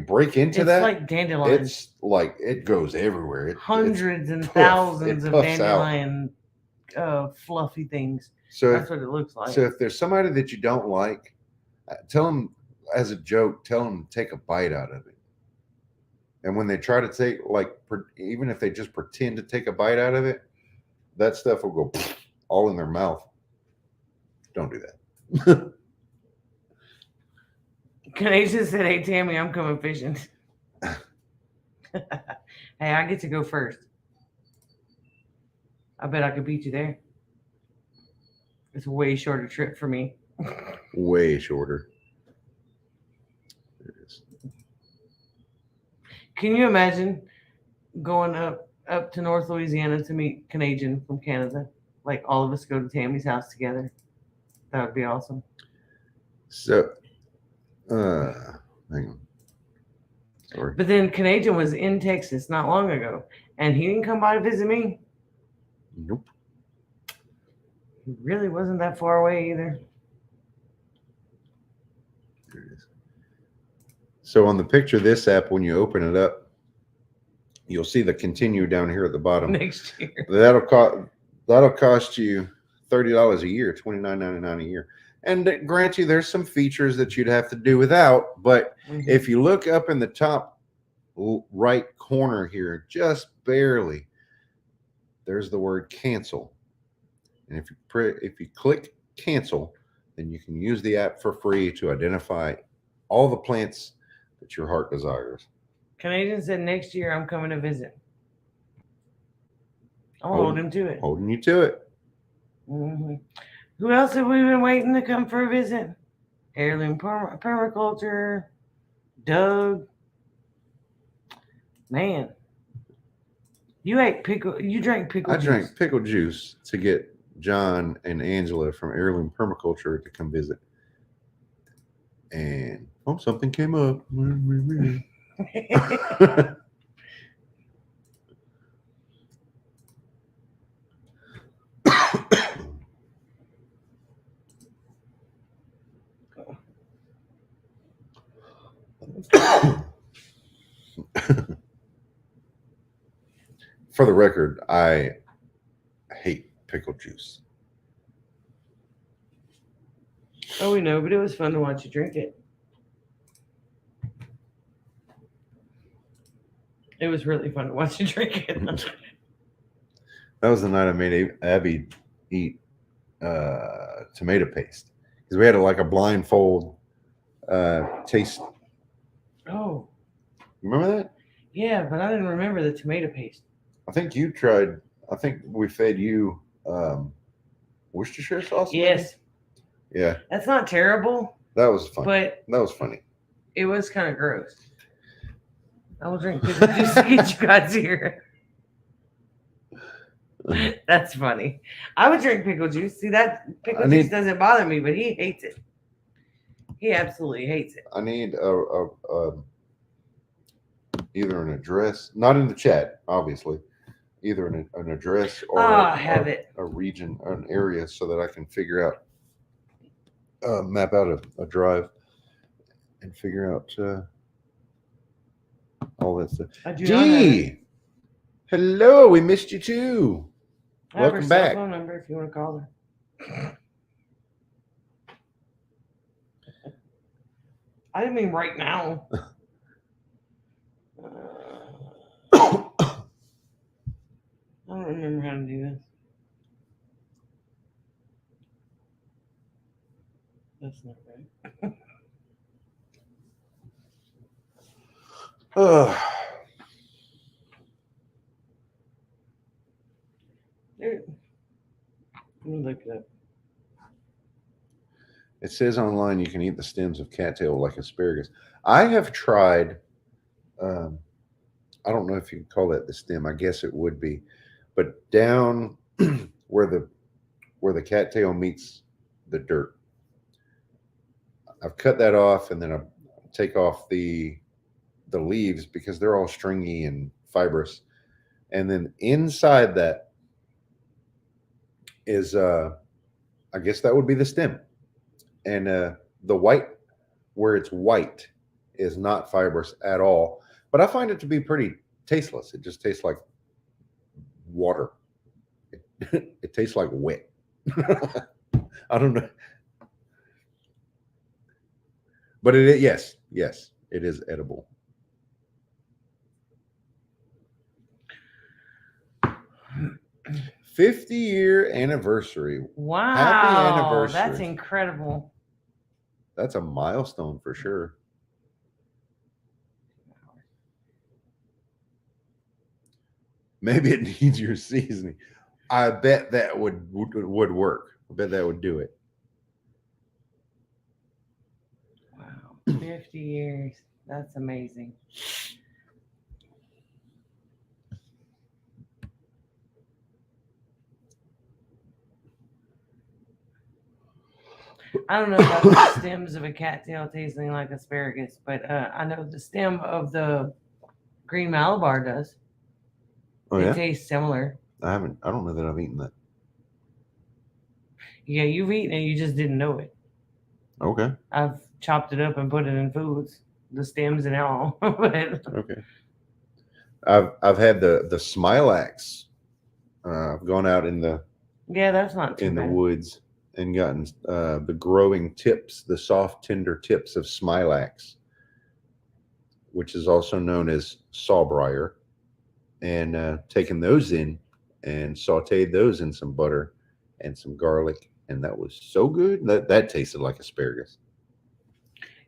break into it's that, like dandelion. it's like it goes everywhere. Hundreds and thousands of dandelion fluffy things. So that's what it looks like. So if there's somebody that you don't like, tell them as a joke, tell them to take a bite out of it. And when they try to take, even if they just pretend to take a bite out of it, that stuff will go all in their mouth. Don't do that. Canadian said, hey, Tammy, I'm coming fishing. Hey, I get to go first. I bet I could beat you there. It's a way shorter trip for me. Way shorter. There it is. Can you imagine going up to North Louisiana to meet Cajun from Canada? Like all of us go to Tammy's house together. That would be awesome. So, Hang on. Sorry. But then Cajun was in Texas not long ago, and he didn't come by to visit me. Nope. He really wasn't that far away either. There it is. So on the picture of this app, when you open it up, you'll see the continue down here at the bottom. Next year. That'll cost you $30 a year, $29.99 a year. And grant you, there's some features that you'd have to do without, but Mhm. if you look up in the top right corner here, just barely, there's the word cancel. And if you click cancel, then you can use the app for free to identify all the plants that your heart desires. Cajun said next year I'm coming to visit. I'll hold him to it. Holding you to it. Mm-hmm. Who else have we been waiting to come for a visit? Heirloom Permaculture, Doug. Man, you ate pickle. You drank pickle I juice. drank pickle juice to get John and Angela from Heirloom Permaculture to come visit. And something came up. For the record, I hate pickle juice. Oh, we know, but it was fun to watch you drink it. It was really fun to watch you drink it. That was the night I made Abby eat tomato paste because we had like a blindfold taste. Oh, Remember that? yeah, but I didn't remember the tomato paste. I think you tried. I think we fed you Worcestershire sauce. Yes. Maybe? Yeah. That's not terrible. That was funny. But that was funny. It was kind of gross. I will drink pickle juice to get you guys here. That's funny. I would drink pickle juice. See, that pickle juice doesn't bother me, but he hates it. He absolutely hates it. I need either an address, not in the chat, obviously, either an address or a region or an area so that I can figure out, map out a drive and figure out all that stuff. Gee, hello, we missed you too. Welcome back. Cell phone number if you want to call her. I didn't mean right now. I don't remember how to do this. That's not right. Let me look it up. It says online you can eat the stems of cattail like asparagus. I have tried. I don't know if you can call that the stem. I guess it would be, but down where the cattail meets the dirt, I've cut that off, and then I take off the leaves because they're all stringy and fibrous, and then inside that is I guess that would be the stem, and the white where it's white is not fibrous at all, but I find it to be pretty tasteless. It just tastes like water. It tastes like wet. I don't know, but yes, it is edible. 50-year anniversary. Wow. Happy anniversary. That's incredible. That's a milestone for sure. Maybe it needs your seasoning. I bet that would work. I bet that would do it. Wow. 50 years. That's amazing. I don't know about the stems of a cattail tasting like asparagus, but I know the stem of the green Malabar does. Oh It yeah, tastes similar. I haven't. I don't know that I've eaten that. Yeah, you've eaten it, you just didn't know it. Okay, I've chopped it up and put it in foods, the stems and all. But okay. I've had the Smilax. I've gone out yeah, that's not too in the bad. woods and gotten the growing tips, the soft, tender tips of Smilax, which is also known as sawbriar, and taken those in and sauteed those in some butter and some garlic, and that was so good. That tasted like asparagus.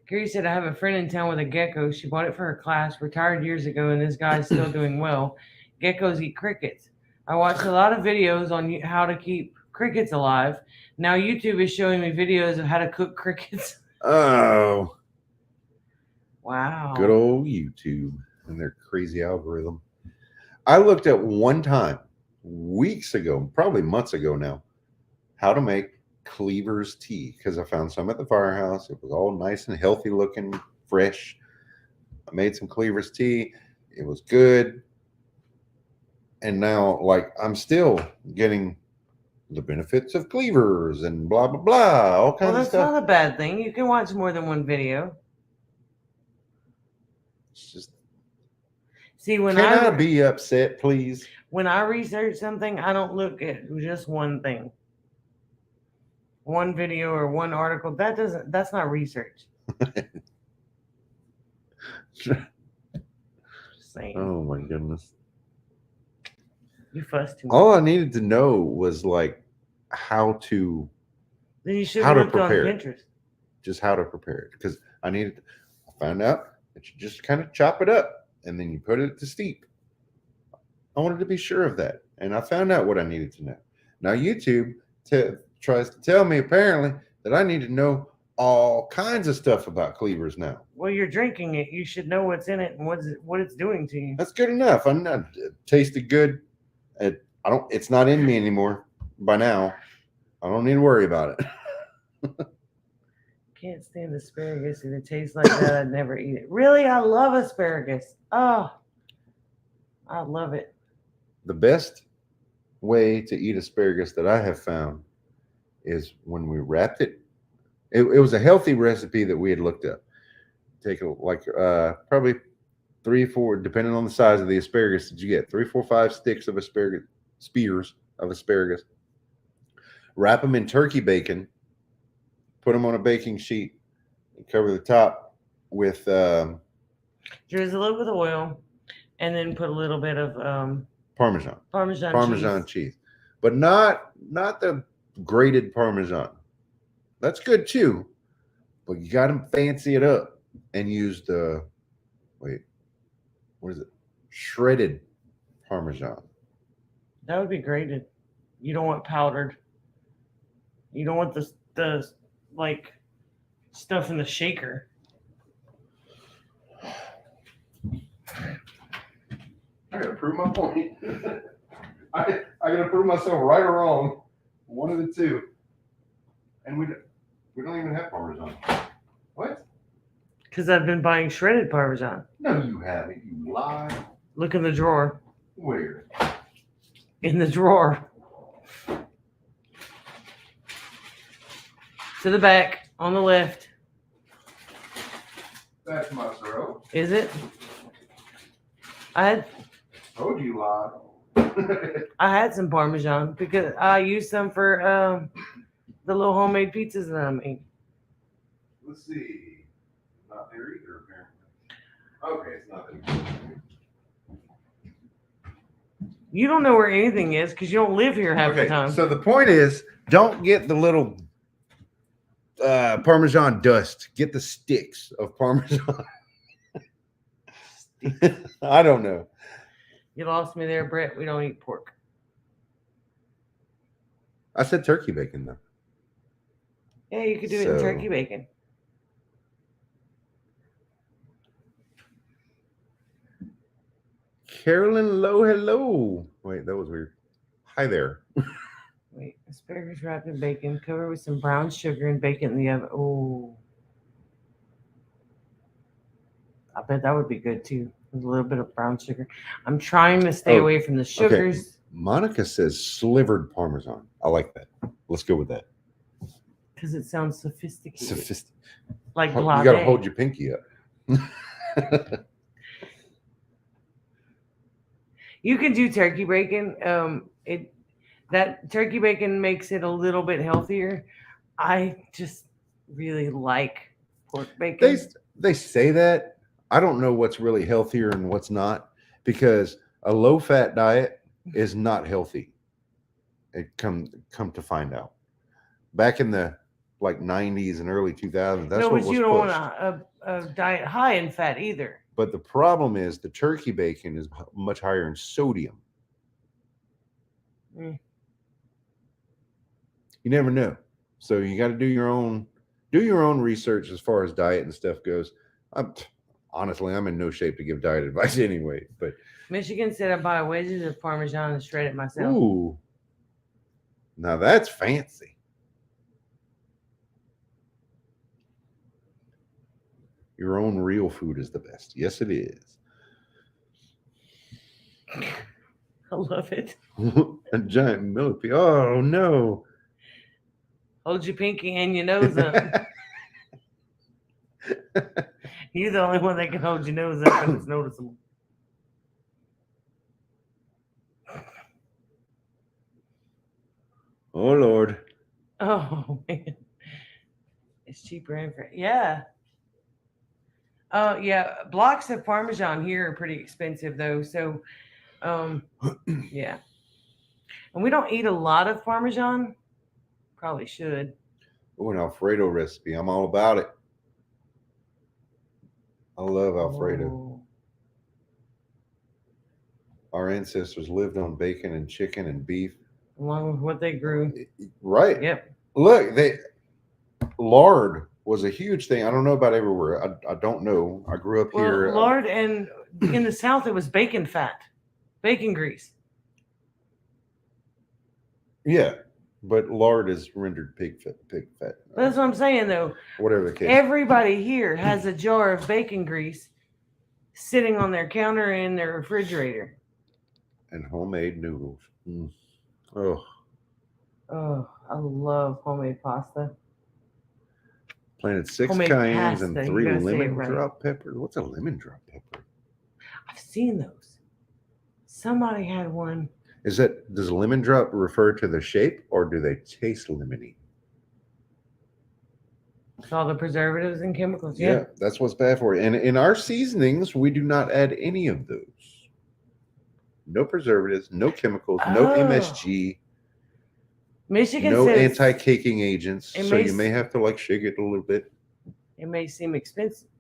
Gary said, I have a friend in town with a gecko. She bought it for her class, retired years ago, and this guy's still doing well. Geckos eat crickets. I watched a lot of videos on how to keep crickets alive. Now YouTube is showing me videos of how to cook crickets. Oh, Wow. good old YouTube and their crazy algorithm. I looked at one time, weeks ago, probably months ago now, how to make Cleaver's tea because I found some at the firehouse. It was all nice and healthy looking, fresh. I made some Cleaver's tea. It was good. And now, like, I'm still getting the benefits of Cleavers and blah, blah, blah, all Well, kinds of that's stuff. not a bad thing. You can watch more than one video. It's just, See, when can I I be upset, please? when I research something, I don't look at just one thing, one video or one article. That's not research. Just saying. Oh my goodness. You fuss too much. All I needed to know was like how to Then you should how have to looked on prepare it. Pinterest. Just how to prepare it. Because I found out that you just kind of chop it up and then you put it to steep. I wanted to be sure of that. And I found out what I needed to know. Now YouTube tries to tell me apparently that I need to know all kinds of stuff about cleavers now. Well, you're drinking it. You should know what's in it and what it's doing to you. That's good enough. I'm not it tasted good. It's not in me anymore by now. I don't need to worry about it. Can't stand asparagus. If it tastes like that, I'd never eat it. Really, I love asparagus. Oh, I love it. The best way to eat asparagus that I have found is when we wrapped it. It was a healthy recipe that we had looked up. Take probably 3 or 4, depending on the size of the asparagus that you get, 3, 4, 5 sticks of asparagus, spears of asparagus. Wrap them in turkey bacon, put them on a baking sheet, and cover the top with Drizzle it with oil, and then put a little bit of Parmesan Parmesan cheese, but not the grated Parmesan. That's good too, but you got to fancy it up and use shredded Parmesan. That would be grated. You don't want powdered. You don't want the like stuff in the shaker. I gotta prove my point. I gotta prove myself right or wrong. One of the two. And we don't even have Parmesan. What? Because I've been buying shredded Parmesan. No, you haven't. You lie. Look in the drawer. Where? In the drawer. To the back, on the left. That's my throat. Is it? I Told you lie. had some Parmesan because I used some for the little homemade pizzas that I made. Let's see. Not there either, apparently. Okay, it's not there. You don't know where anything is because you don't live here half the time. So the point is, don't get the little Parmesan dust. Get the sticks of Parmesan. I don't know. You lost me there, Brett. We don't eat pork. I said turkey bacon though. Yeah, you could do it in turkey bacon. Carolyn, hello. Wait, that was weird. Hi there. Wait, asparagus wrapped in bacon, covered with some brown sugar and bacon in the oven. Oh, I bet that would be good too. With a little bit of brown sugar. I'm trying to stay Oh, away from the Okay. sugars Monica says slivered Parmesan. I like that. Let's go with that. because it sounds sophisticated. Like You got to blase. hold your pinky up. You can do turkey bacon. That turkey bacon makes it a little bit healthier. I just really like pork bacon. They say that. I don't know what's really healthier and what's not, because a low fat diet is not healthy. It come to find out. Back in the like 90s and early 2000s, that's No, what but was you don't pushed. want a diet high in fat either. But the problem is the turkey bacon is much higher in sodium. Mm. You never know. So you got to do your own research as far as diet and stuff goes. Honestly, I'm in no shape to give diet advice anyway. But Michigan said I buy wedges of Parmesan and shred it myself. ooh, now that's fancy. Your own real food is the best. Yes, it is. I love it. A giant millipede. Oh no. Hold your pinky and your nose up. You're the only one that can hold your nose up and it's noticeable. Oh Lord. Oh man, it's cheaper and yeah. Oh yeah, blocks of Parmesan here are pretty expensive though. So, yeah, and we don't eat a lot of Parmesan. Probably should. Oh, an Alfredo recipe. I'm all about it. I love Alfredo. Oh. Our ancestors lived on bacon and chicken and beef. Along with what they grew. Right. Yep. Look, lard was a huge thing. I don't know about everywhere. I don't know. I grew up here. Well, lard, and in the South it was bacon fat, bacon grease. Yeah, but lard is rendered pig fat. That's what I'm saying though. Whatever the case. Everybody here has a jar of bacon grease sitting on their counter in their refrigerator. And homemade noodles. Mm. Oh, I love homemade pasta. planted 6 Homemade cayennes and pasta, you 3 gotta say it lemon right. drop peppers. What's a lemon drop pepper? I've seen those. Somebody had one. Does lemon drop refer to the shape, or do they taste lemony? It's all the preservatives and chemicals. Yeah, Yeah. that's what's bad for you. And in our seasonings, we do not add any of those. No preservatives, no chemicals, no Oh. MSG, Michigan no says anti-caking agents. it So may you may have to like shake it a little bit. it may seem expensive.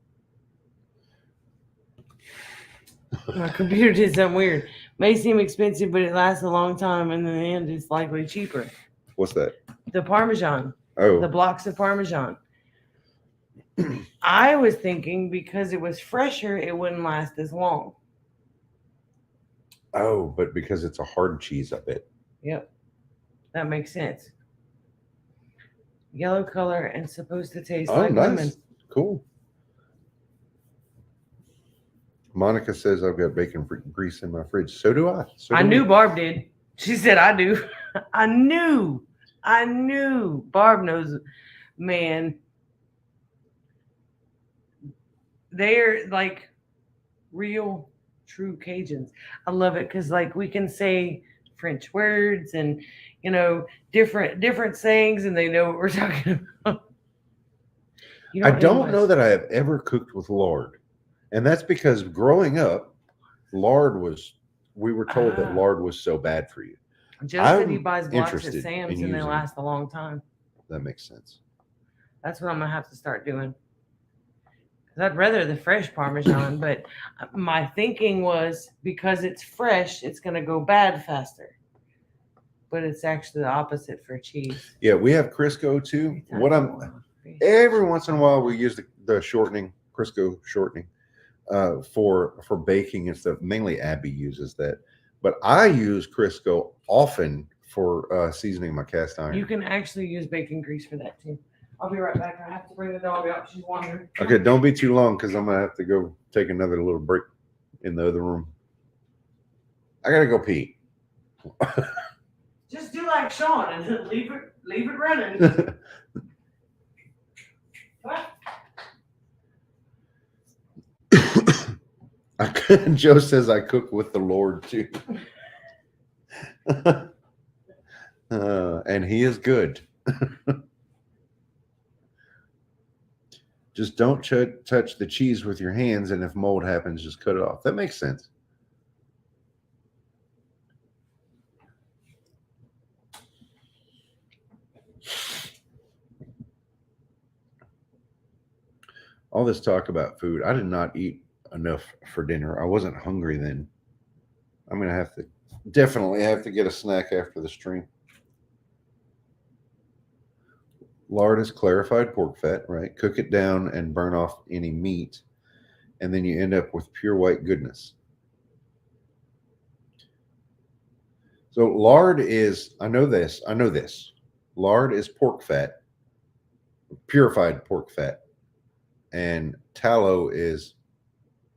My computer did something weird. May seem expensive, but it lasts a long time, and in the end, it's likely cheaper. What's that? The Parmesan, Oh, the blocks of Parmesan. I was thinking because it was fresher, it wouldn't last as long. oh, but because it's a hard cheese, I bet. Yep, that makes sense. Yellow color and supposed to taste Oh, like nice. lemon. Cool. Monica says I've got bacon grease in my fridge. So do I. So I do knew we. Barb did. She said I do. I knew. Barb knows, man. They're like real, true Cajuns. I love it because like we can say French words and different sayings, and they know what we're talking about. I don't know that I have ever cooked with lard. And that's because growing up, we were told that lard was so bad for you. Joe said he I'm buys blocks at interested Sam's in and they using last a long time. That makes sense. That's what I'm gonna have to start doing. 'Cause I'd rather the fresh Parmesan, but my thinking was because it's fresh, it's gonna go bad faster. But it's actually the opposite for cheese. Yeah, we have Crisco too. Every once in a while we use the shortening, Crisco shortening, for baking and stuff. Mainly Abby uses that, but I use Crisco often for seasoning my cast iron. You can actually use bacon grease for that too. I'll be right back. I have to bring the dog out. She's wandering. Okay, don't be too long because I'm gonna have to go take another little break in the other room. I gotta go pee. Just do like Sean and leave it running. Joe says I cook with the Lord too. And he is good. Just don't touch the cheese with your hands, and if mold happens, just cut it off. That makes sense. All this talk about food, I did not eat enough for dinner. I wasn't hungry then. I'm gonna definitely have to get a snack after the stream. Lard is clarified pork fat, right? Cook it down and burn off any meat, and then you end up with pure white goodness. So lard is, I know this. Lard is pork fat, purified pork fat, and tallow is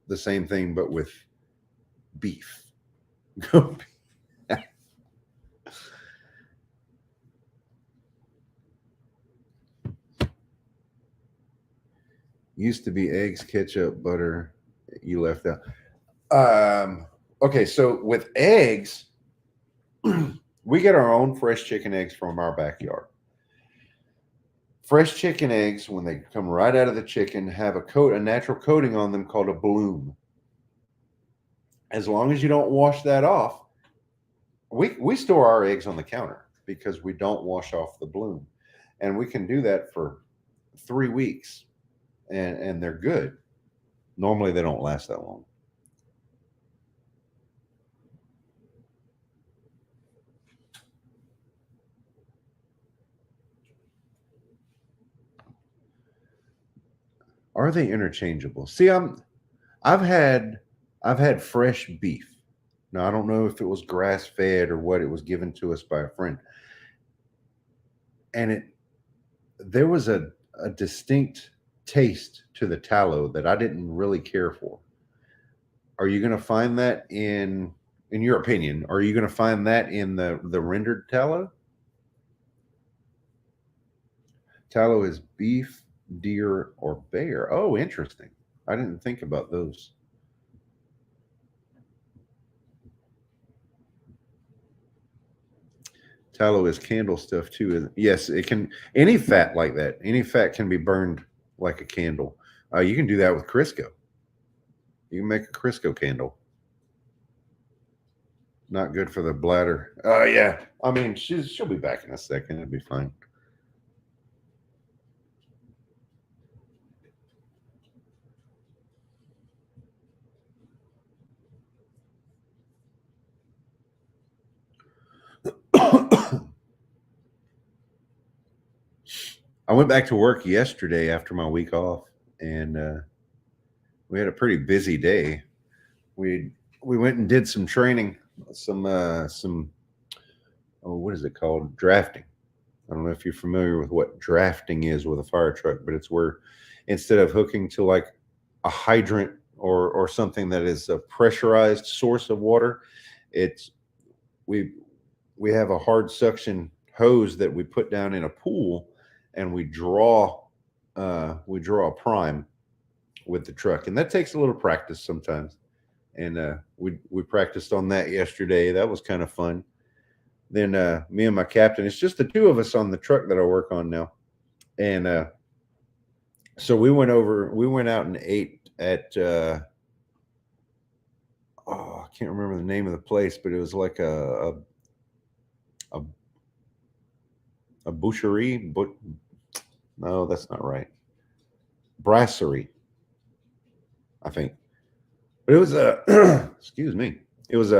the same thing but with beef. Used to be eggs, ketchup, butter. You left out. Okay, so with eggs, we get our own fresh chicken eggs from our backyard. Fresh chicken eggs, when they come right out of the chicken, have a natural coating on them called a bloom. As long as you don't wash that off, we store our eggs on the counter because we don't wash off the bloom, and we can do that for 3 weeks. And they're good. Normally, they don't last that long. Are they interchangeable? See, I've had fresh beef. Now, I don't know if it was grass fed or what. It was given to us by a friend, and there was a distinct taste to the tallow that I didn't really care for. Are you going to find that in your opinion? Are you going to find that in the rendered tallow? Tallow is beef, deer, or bear. Oh, interesting. I didn't think about those. Tallow is candle stuff too. Yes, it can. Any fat like that, any fat can be burned like a candle. You can do that with Crisco. You can make a Crisco candle. Not good for the bladder. Oh yeah. I mean, she'll be back in a second. It'll be fine. I went back to work yesterday after my week off, and we had a pretty busy day. We went and did some training, some what is it called? Drafting. I don't know if you're familiar with what drafting is with a fire truck, but it's where instead of hooking to like a hydrant or something that is a pressurized source of water, we have a hard suction hose that we put down in a pool, and we draw a prime with the truck, and that takes a little practice sometimes. And we practiced on that yesterday. That was kind of fun. Then me and my captain, it's just the two of us on the truck that I work on now. And so we went out and ate at I can't remember the name of the place, but it was like a boucherie, but no, that's not right. Brasserie, I think. But it was excuse me. It was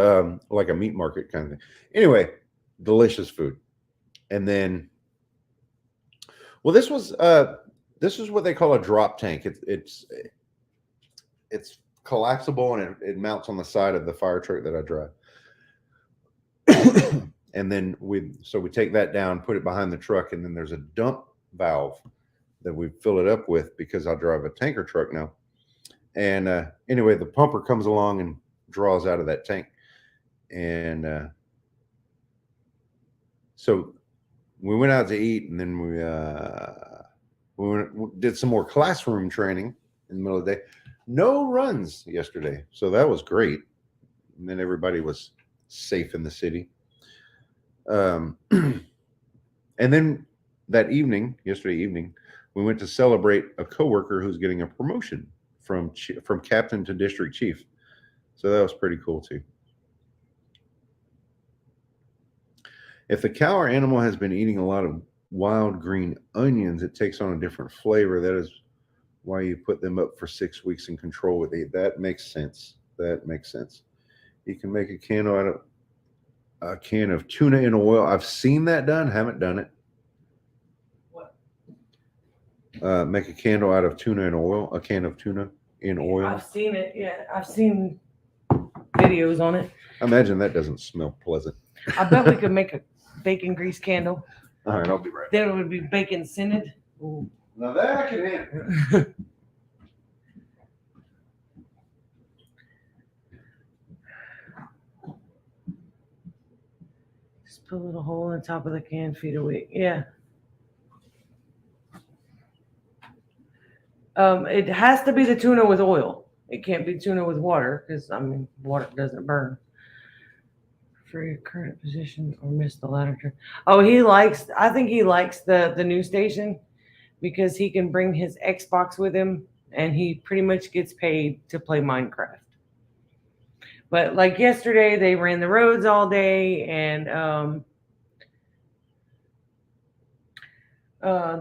like a meat market kind of thing. Anyway, delicious food. And then, well, this was what they call a drop tank. It's collapsible, and it mounts on the side of the fire truck that I drive. And then we take that down, put it behind the truck, and then there's a dump valve that we fill it up with because I drive a tanker truck now. And anyway, the pumper comes along and draws out of that tank. And so we went out to eat, and then we did some more classroom training in the middle of the day. No runs yesterday, so that was great. And then everybody was safe in the city. And then that evening, yesterday evening, we went to celebrate a coworker who's getting a promotion from captain to district chief. So that was pretty cool too. If the cow or animal has been eating a lot of wild green onions, it takes on a different flavor. That is why you put them up for 6 weeks and control with it. That makes sense. That makes sense. You can make a can of tuna in oil. I've seen that done. Haven't done it. What? Make a candle out of tuna in oil. A can of tuna in oil. I've seen it. Yeah, I've seen videos on it. Imagine that doesn't smell pleasant. I bet we could make a bacon grease candle. All right, I'll be right back. Then it would be bacon scented. Ooh. Now that I can handle. Just put a little hole in the top of the can, feed a week. Yeah. It has to be the tuna with oil. It can't be tuna with water because, water doesn't burn. For your current position or miss the ladder trip. Oh, I think he likes the news station because he can bring his Xbox with him and he pretty much gets paid to play Minecraft. But like yesterday, they ran the roads all day and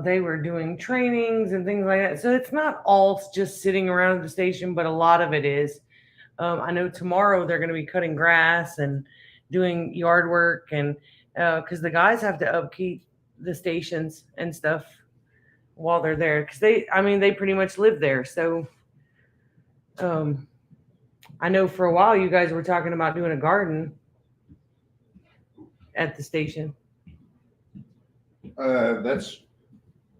they were doing trainings and things like that. So it's not all just sitting around at the station, but a lot of it is. I know tomorrow they're going to be cutting grass and doing yard work, and because the guys have to upkeep the stations and stuff while they're there, because they pretty much live there. So I know for a while you guys were talking about doing a garden at the station. That's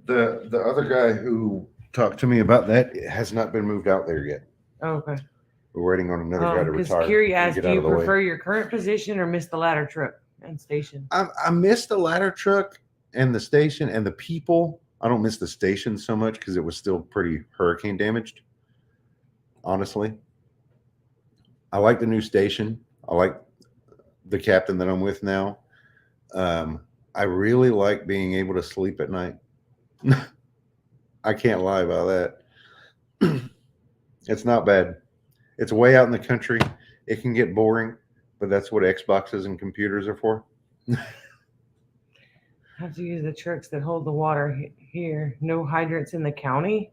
the other guy who talked to me about that. It has not been moved out there yet. Oh, okay. We're waiting on another guy to Because retire. Kiri asked, and do get out you of the way. prefer your current position or miss the ladder truck and station? I miss the ladder truck and the station and the people. I don't miss the station so much because it was still pretty hurricane damaged. Honestly, I like the new station. I like the captain that I'm with now. I really like being able to sleep at night. I can't lie about that. It's not bad. It's way out in the country. It can get boring, but that's what Xboxes and computers are for. Have to use the trucks that hold the water here. No hydrants in the county?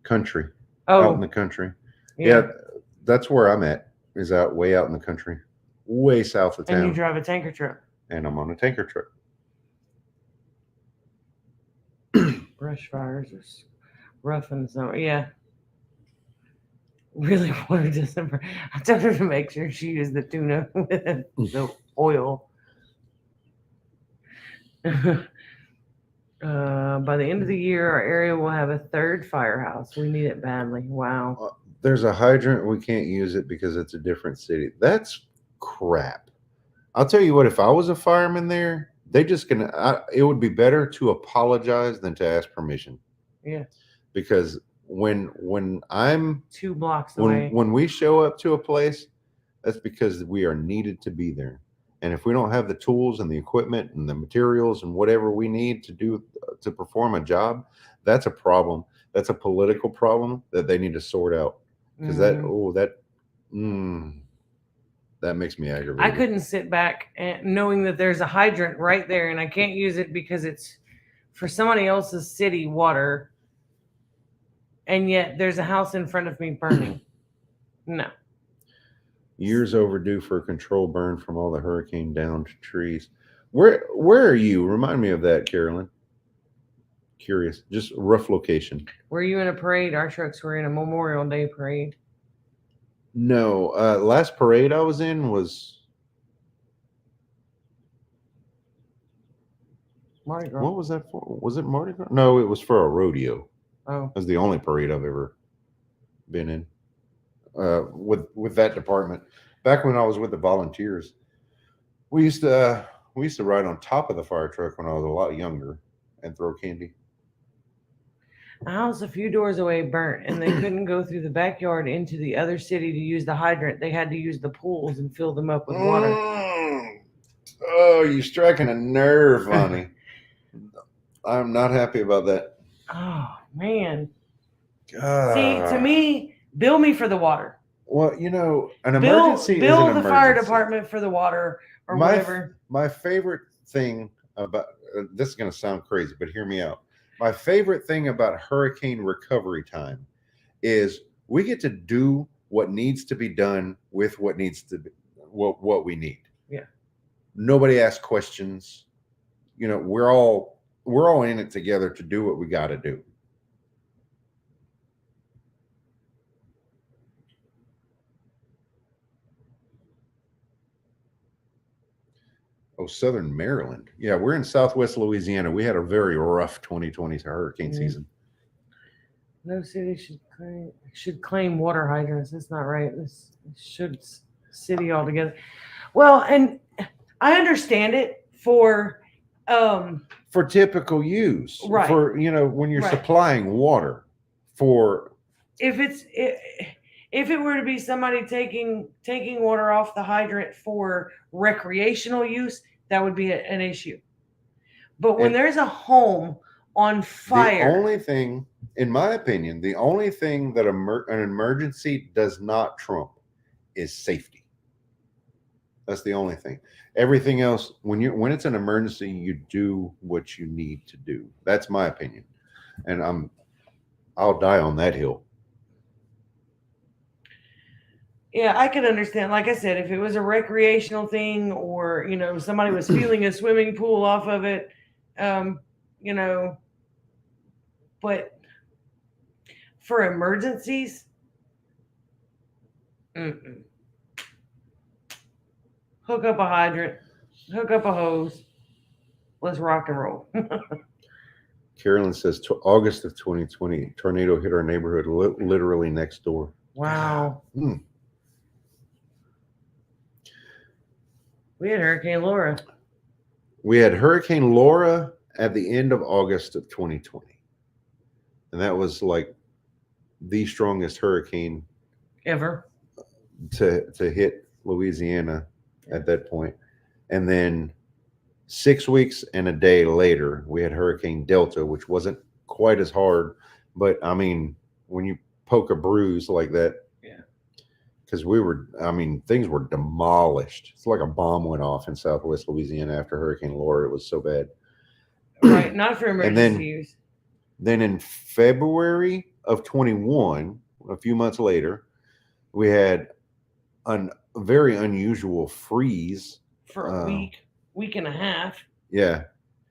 Country. Oh. Out in the country. Yeah, that's where I'm at, is way out in the country. Way south of town. And you drive a tanker truck. And I'm on a tanker truck. Brush fires are rough in the summer. Yeah. Really wanted to. I told her to make sure she used the tuna with the oil. By the end of the year, our area will have a third firehouse. We need it badly. Wow. There's a hydrant. We can't use it because it's a different city. That's crap. I'll tell you what, if I was a fireman there, it would be better to apologize than to ask permission. Yeah. Because when I'm 2 blocks away, when we show up to a place, that's because we are needed to be there. And if we don't have the tools and the equipment and the materials and whatever we need to perform a job, that's a problem. That's a political problem that they need to sort out. Because that makes me aggravated. I couldn't sit back and knowing that there's a hydrant right there and I can't use it because it's for somebody else's city water. And yet there's a house in front of me burning. No. Years overdue for a control burn from all the hurricane downed trees. Where are you? Remind me of that, Carolyn. Curious. Just a rough location. Were you in a parade? Our trucks were in a Memorial Day parade. No. Last parade I was in was Mardi Gras. What was that for? Was it Mardi Gras? No, it was for a rodeo. Oh, It was the only parade I've ever been in with that department. Back when I was with the volunteers, we used to ride on top of the fire truck when I was a lot younger and throw candy. a house a few doors away burnt, and they couldn't go through the backyard into the other city to use the hydrant. They had to use the pools and fill them up with water. Oh, you're striking a nerve, honey. I'm not happy about that. Oh man! God. See, to me, bill me for the water. Well, an Bill, emergency is bill an the fire emergency. department for the water or My- whatever. My favorite thing about this is going to sound crazy, but hear me out. My favorite thing about hurricane recovery time is we get to do what needs to be done with what needs to be what we need. Yeah. Nobody asks questions. We're all in it together to do what we got to do. Oh, Southern Maryland. Yeah, we're in Southwest Louisiana. We had a very rough 2020 hurricane season. No city should claim water hydrants. That's not right. This should city altogether. Well, and I understand it for typical use. Right. For when you're Right. supplying water for if it were to be somebody taking water off the hydrant for recreational use, that would be an issue. But when And- there's a home on fire, the only thing, in my opinion, the only thing that an emergency does not trump is safety. That's the only thing. Everything else, when it's an emergency, you do what you need to do. That's my opinion, and I'll die on that hill. yeah, I could understand. Like I said, if it was a recreational thing, or somebody was feeling a swimming pool off of it, but for emergencies, hook up a hydrant, hook up a hose. Let's rock and roll. Carolyn says August of 2020, tornado hit our neighborhood literally next door. Wow. Hmm. We had Hurricane Laura. We had Hurricane Laura at the end of August of 2020. And that was like the strongest hurricane Ever. to hit Louisiana at that point. And then 6 weeks and a day later, we had Hurricane Delta, which wasn't quite as hard. But I mean, when you poke a bruise like that, because things were demolished. It's like a bomb went off in Southwest Louisiana after Hurricane Laura. It was so bad. Right, not for emergency use. Then in February of 21, a few months later, we had a very unusual freeze. For a week and a half. Yeah.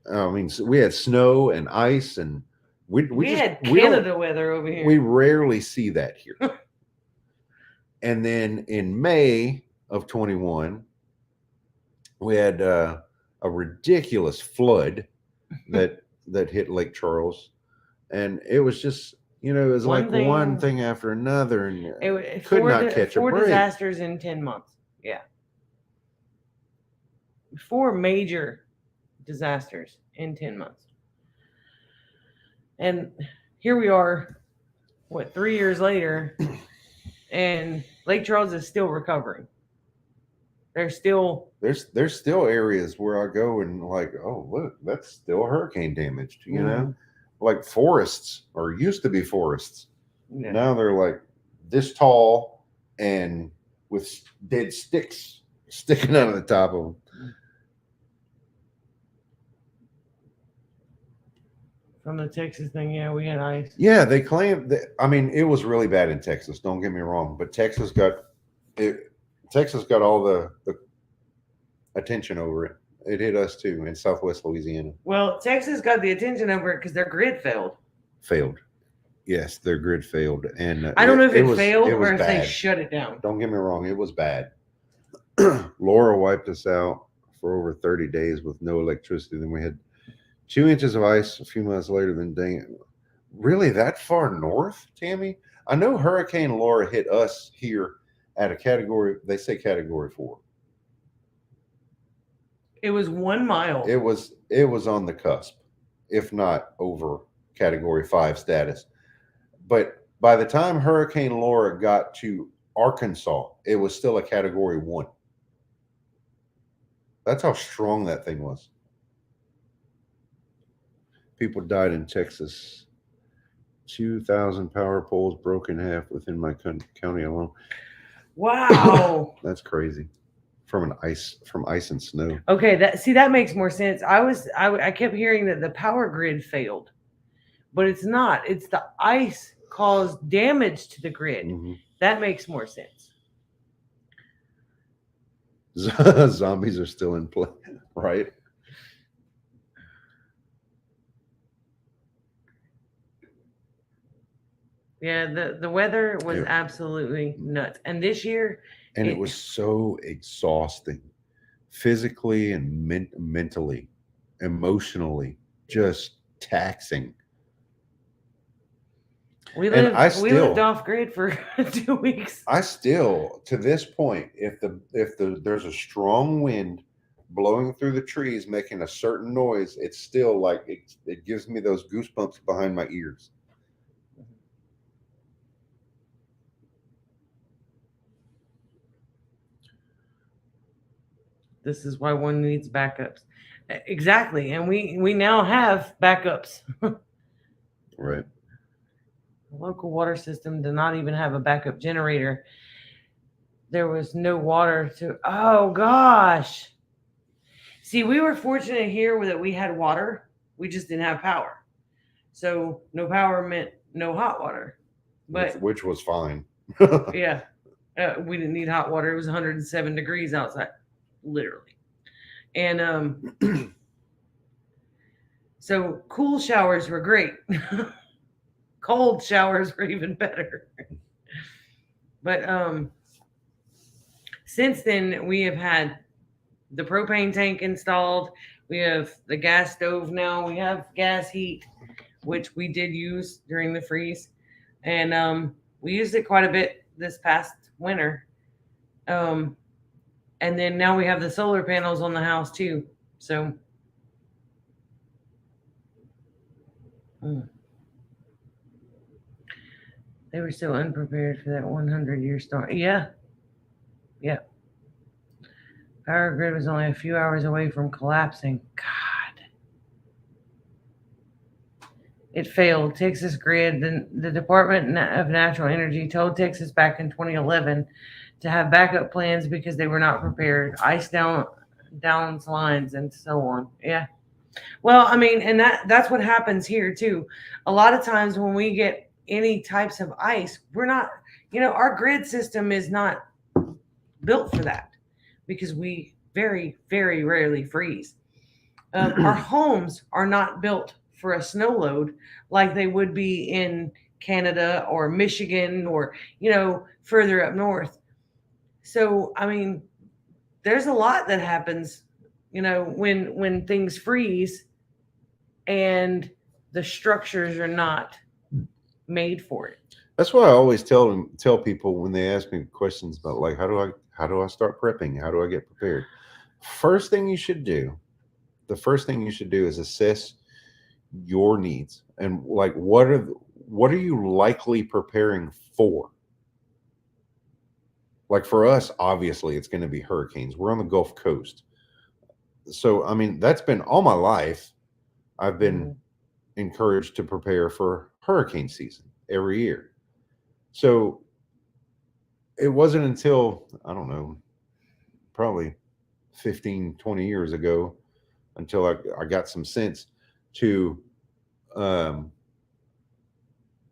So we had snow and ice, and we had Canada weather over here. We rarely see that here. And then in May of 21, we had a ridiculous flood that hit Lake Charles, and it was just it was one thing after another, and it could not catch a break. 4 disasters in 10 months. Yeah, 4 major disasters in 10 months, and here we are, 3 years later. And Lake Charles is still recovering. There's still areas where I go and like, oh look, that's still hurricane damaged, like forests, or used to be forests. Yeah. Now they're like this tall and with dead sticks sticking out of the top of them. From the Texas thing, we had ice. Yeah, they claim that. It was really bad in Texas. Don't get me wrong, but Texas got all the attention over it. It hit us too in Southwest Louisiana. Well, Texas got the attention over it because their grid failed. Yes, their grid failed, and I don't know if it failed or if they shut it down. Don't get me wrong, it was bad. Laura wiped us out for over 30 days with no electricity. Then we had 2 inches of ice a few months later than dang it. Really that far north, Tammy? I know Hurricane Laura hit us here at a category, they say category 4. It was 1 mile. It was on the cusp, if not over category 5 status. But by the time Hurricane Laura got to Arkansas, it was still a category 1. That's how strong that thing was. People died in Texas. 2,000 power poles broke in half within my county alone. Wow. That's crazy. From ice and snow. Okay, that makes more sense. I kept hearing that the power grid failed, but it's not. It's the ice caused damage to the grid. Mm-hmm. That makes more sense. Zombies are still in play, right? Yeah, the weather was absolutely nuts. And this year, and it was so exhausting, physically and mentally, emotionally, just taxing. We lived off grid for 2 weeks. I still, to this point, if there's a strong wind blowing through the trees making a certain noise, it's still like it gives me those goosebumps behind my ears. This is why one needs backups. Exactly. And we now have backups. Right. The local water system did not even have a backup generator. There was no water oh gosh. See, we were fortunate here that we had water. We just didn't have power. So no power meant no hot water. But which was fine. Yeah. We didn't need hot water. It was 107 degrees outside. Literally. And so cool showers were great. Cold showers were even better. But since then we have had the propane tank installed. We have the gas stove now. We have gas heat, which we did use during the freeze. And we used it quite a bit this past winter. And then now we have the solar panels on the house too. So they were so unprepared for that 100-year storm. Yeah. Yeah. Power grid was only a few hours away from collapsing. God. It failed. Texas Grid, the Department of Natural Energy told Texas back in 2011 to have backup plans because they were not prepared. Ice down lines and so on. Yeah. Well, I mean, and that's what happens here too. A lot of times when we get any types of ice, we're not, our grid system is not built for that because we very, very rarely freeze. Our homes are not built for a snow load like they would be in Canada or Michigan or, further up north. So, I mean, there's a lot that happens, when things freeze and the structures are not made for it. That's why I always tell people when they ask me questions about like how do I start prepping? How do I get prepared? The first thing you should do is assess your needs and like what are you likely preparing for? Like for us, obviously, it's going to be hurricanes. We're on the Gulf Coast. So, I mean, that's been all my life. I've been encouraged to prepare for hurricane season every year. So it wasn't until, I don't know, probably 15, 20 years ago until I got some sense to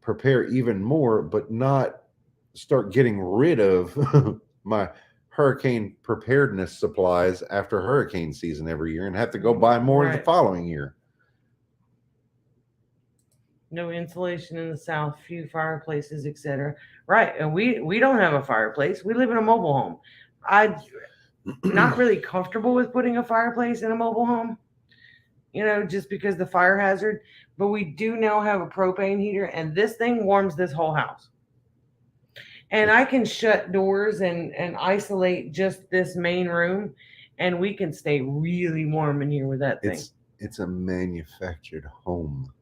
prepare even more, but not start getting rid of my hurricane preparedness supplies after hurricane season every year and have to go buy more the following year. No insulation in the South, few fireplaces, etc. Right. And we don't have a fireplace. We live in a mobile home. I'm not really comfortable with putting a fireplace in a mobile home. just because the fire hazard. But we do now have a propane heater, and this thing warms this whole house. And I can shut doors and isolate just this main room, and we can stay really warm in here with that thing. It's a manufactured home,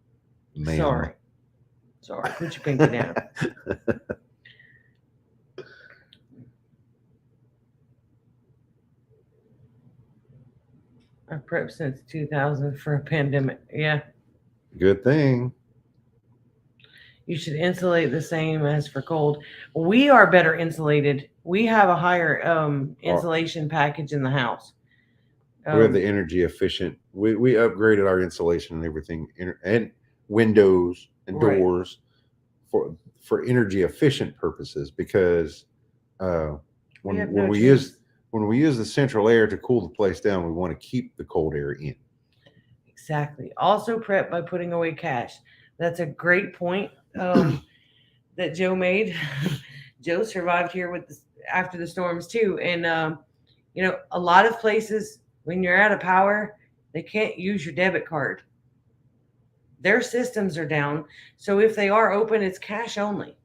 ma'am. Sorry, put your pinky down. I've prepped since 2000 for a pandemic. Yeah. Good thing. You should insulate the same as for cold. We are better insulated. We have a higher insulation package in the house. We have the energy efficient. We upgraded our insulation and everything, and windows and Right. doors for energy efficient purposes, because when we use the central air to cool the place down, we want to keep the cold air in. Exactly. Also prep by putting away cash. That's a great point that Joe made. Joe survived here after the storms too, and a lot of places when you're out of power, they can't use your debit card. Their systems are down, so if they are open, it's cash only.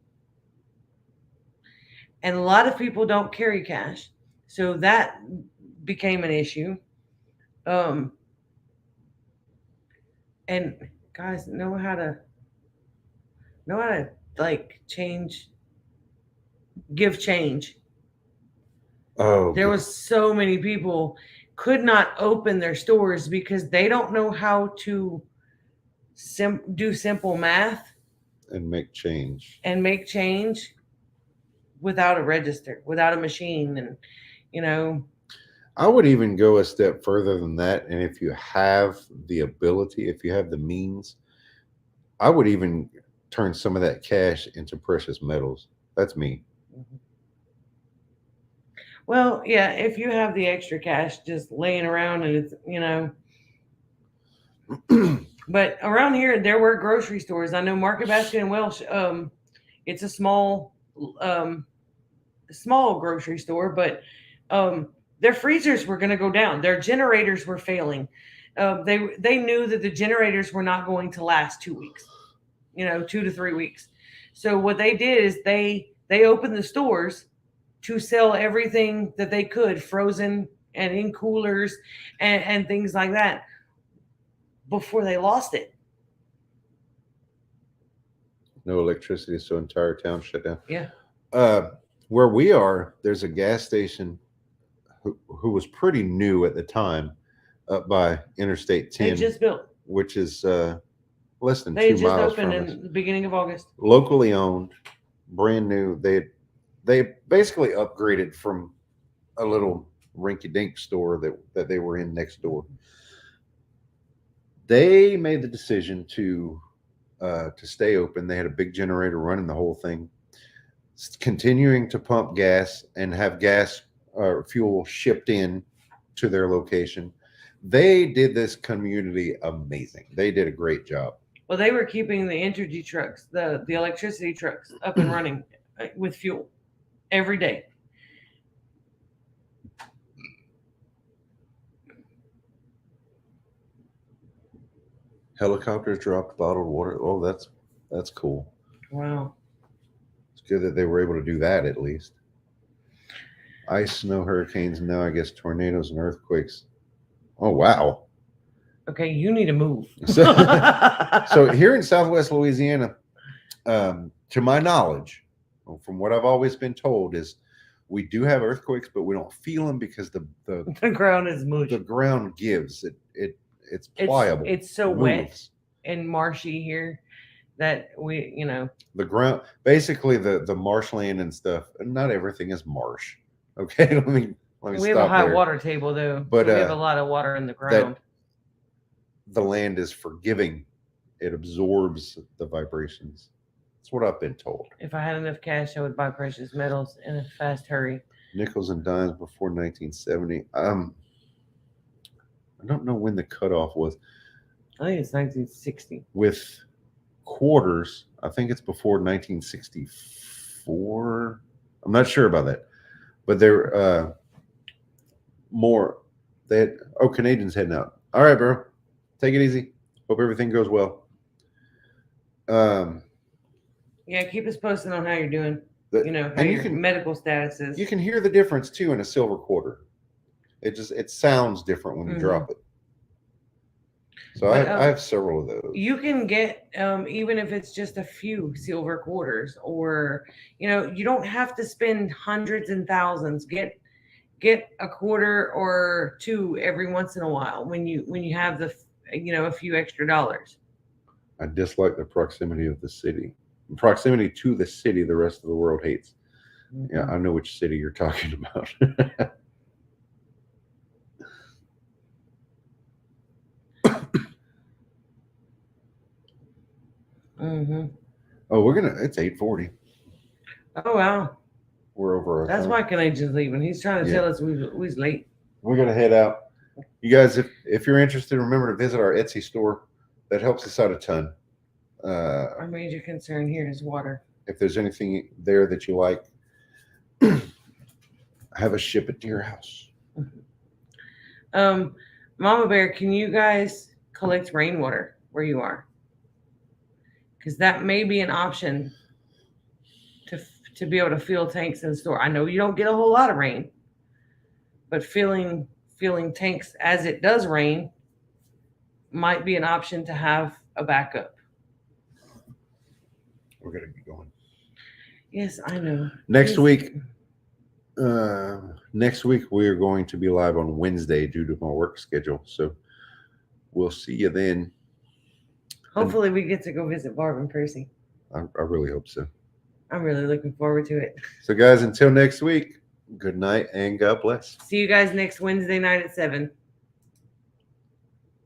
And a lot of people don't carry cash, so that became an issue. Um, and guys know how to like give change. Oh, There was so many people could not open their stores because they don't know how to do simple math and make change. Without a register, without a machine. And I would even go a step further than that. And if you have the ability, if you have the means, I would even turn some of that cash into precious metals. That's me. Well, yeah, if you have the extra cash just laying around and it's, but around here there were grocery stores. I know Market Basket and Welsh, it's a small grocery store, but their freezers were going to go down. Their generators were failing. They knew that the generators were not going to last 2 weeks, 2 to 3 weeks. So what they did is they opened the stores to sell everything that they could, frozen and in coolers and things like that, before they lost it. No electricity, so entire town shut down. Yeah. Where we are, there's a gas station who was pretty new at the time, up by Interstate 10. They just built. Which is less than They 2 just miles opened from us. in the beginning of August. Locally owned, brand new. They basically upgraded from a little rinky-dink store that they were in next door. They made the decision to stay open. They had a big generator running the whole thing, continuing to pump gas and have gas or fuel shipped in to their location. They did this community amazing. They did a great job. Well, they were keeping the energy trucks, the electricity trucks up and running with fuel every day. Helicopters dropped bottled water. Oh, that's cool. Wow. It's good that they were able to do that at least. Ice, snow, hurricanes, and now I guess tornadoes and earthquakes. Oh, wow. Okay, you need to move. So here in Southwest Louisiana, to my knowledge, from what I've always been told, is we do have earthquakes, but we don't feel them because the the ground is mush. The ground gives it's pliable. It's so wet and marshy here that the ground, basically the marshland and stuff. Not everything is marsh. Okay, let me we have a high water table though, but so we have a lot of water in the ground. The land is forgiving; it absorbs the vibrations. That's what I've been told. If I had enough cash, I would buy precious metals in a fast hurry. Nickels and dimes before 1970. I don't know when the cutoff was. I think it's 1960. With quarters, I think it's before 1964. I'm not sure about that, but they're more. Canadians heading out. All right, bro. Take it easy. Hope everything goes well. Yeah, keep us posted on how you're doing. The- You know, how and you your can medical status is. you can hear the difference too in a silver quarter. It sounds different when you Mhm. drop it. So But, I have several of those. You can get even if it's just a few silver quarters, or you don't have to spend hundreds and thousands. Get a quarter or two every once in a while when you have a few extra dollars. I dislike the proximity of the city. Proximity to the city, the rest of the world hates. Yeah, I know which city you're talking about. Mm-hmm. Oh, it's 8:40. Oh wow, We're over our that's time. why Canadian's leaving. He's trying to Yeah. tell us we was late. We're gonna head out. You guys, if you're interested, remember to visit our Etsy store. That helps us out a ton. Our major concern here is water. If there's anything there that you like, have us ship it to your house. Mama Bear, can you guys collect rainwater where you are? Because that may be an option to be able to fill tanks in the store. I know you don't get a whole lot of rain, but filling tanks as it does rain might be an option to have a backup. We're gonna be going. Yes, I know. Next Yes. week we are going to be live on Wednesday due to my work schedule. So we'll see you then. Hopefully we get to go visit Barb and Percy. I really hope so. I'm really looking forward to it. So guys, until next week, good night and God bless. See you guys next Wednesday night at 7.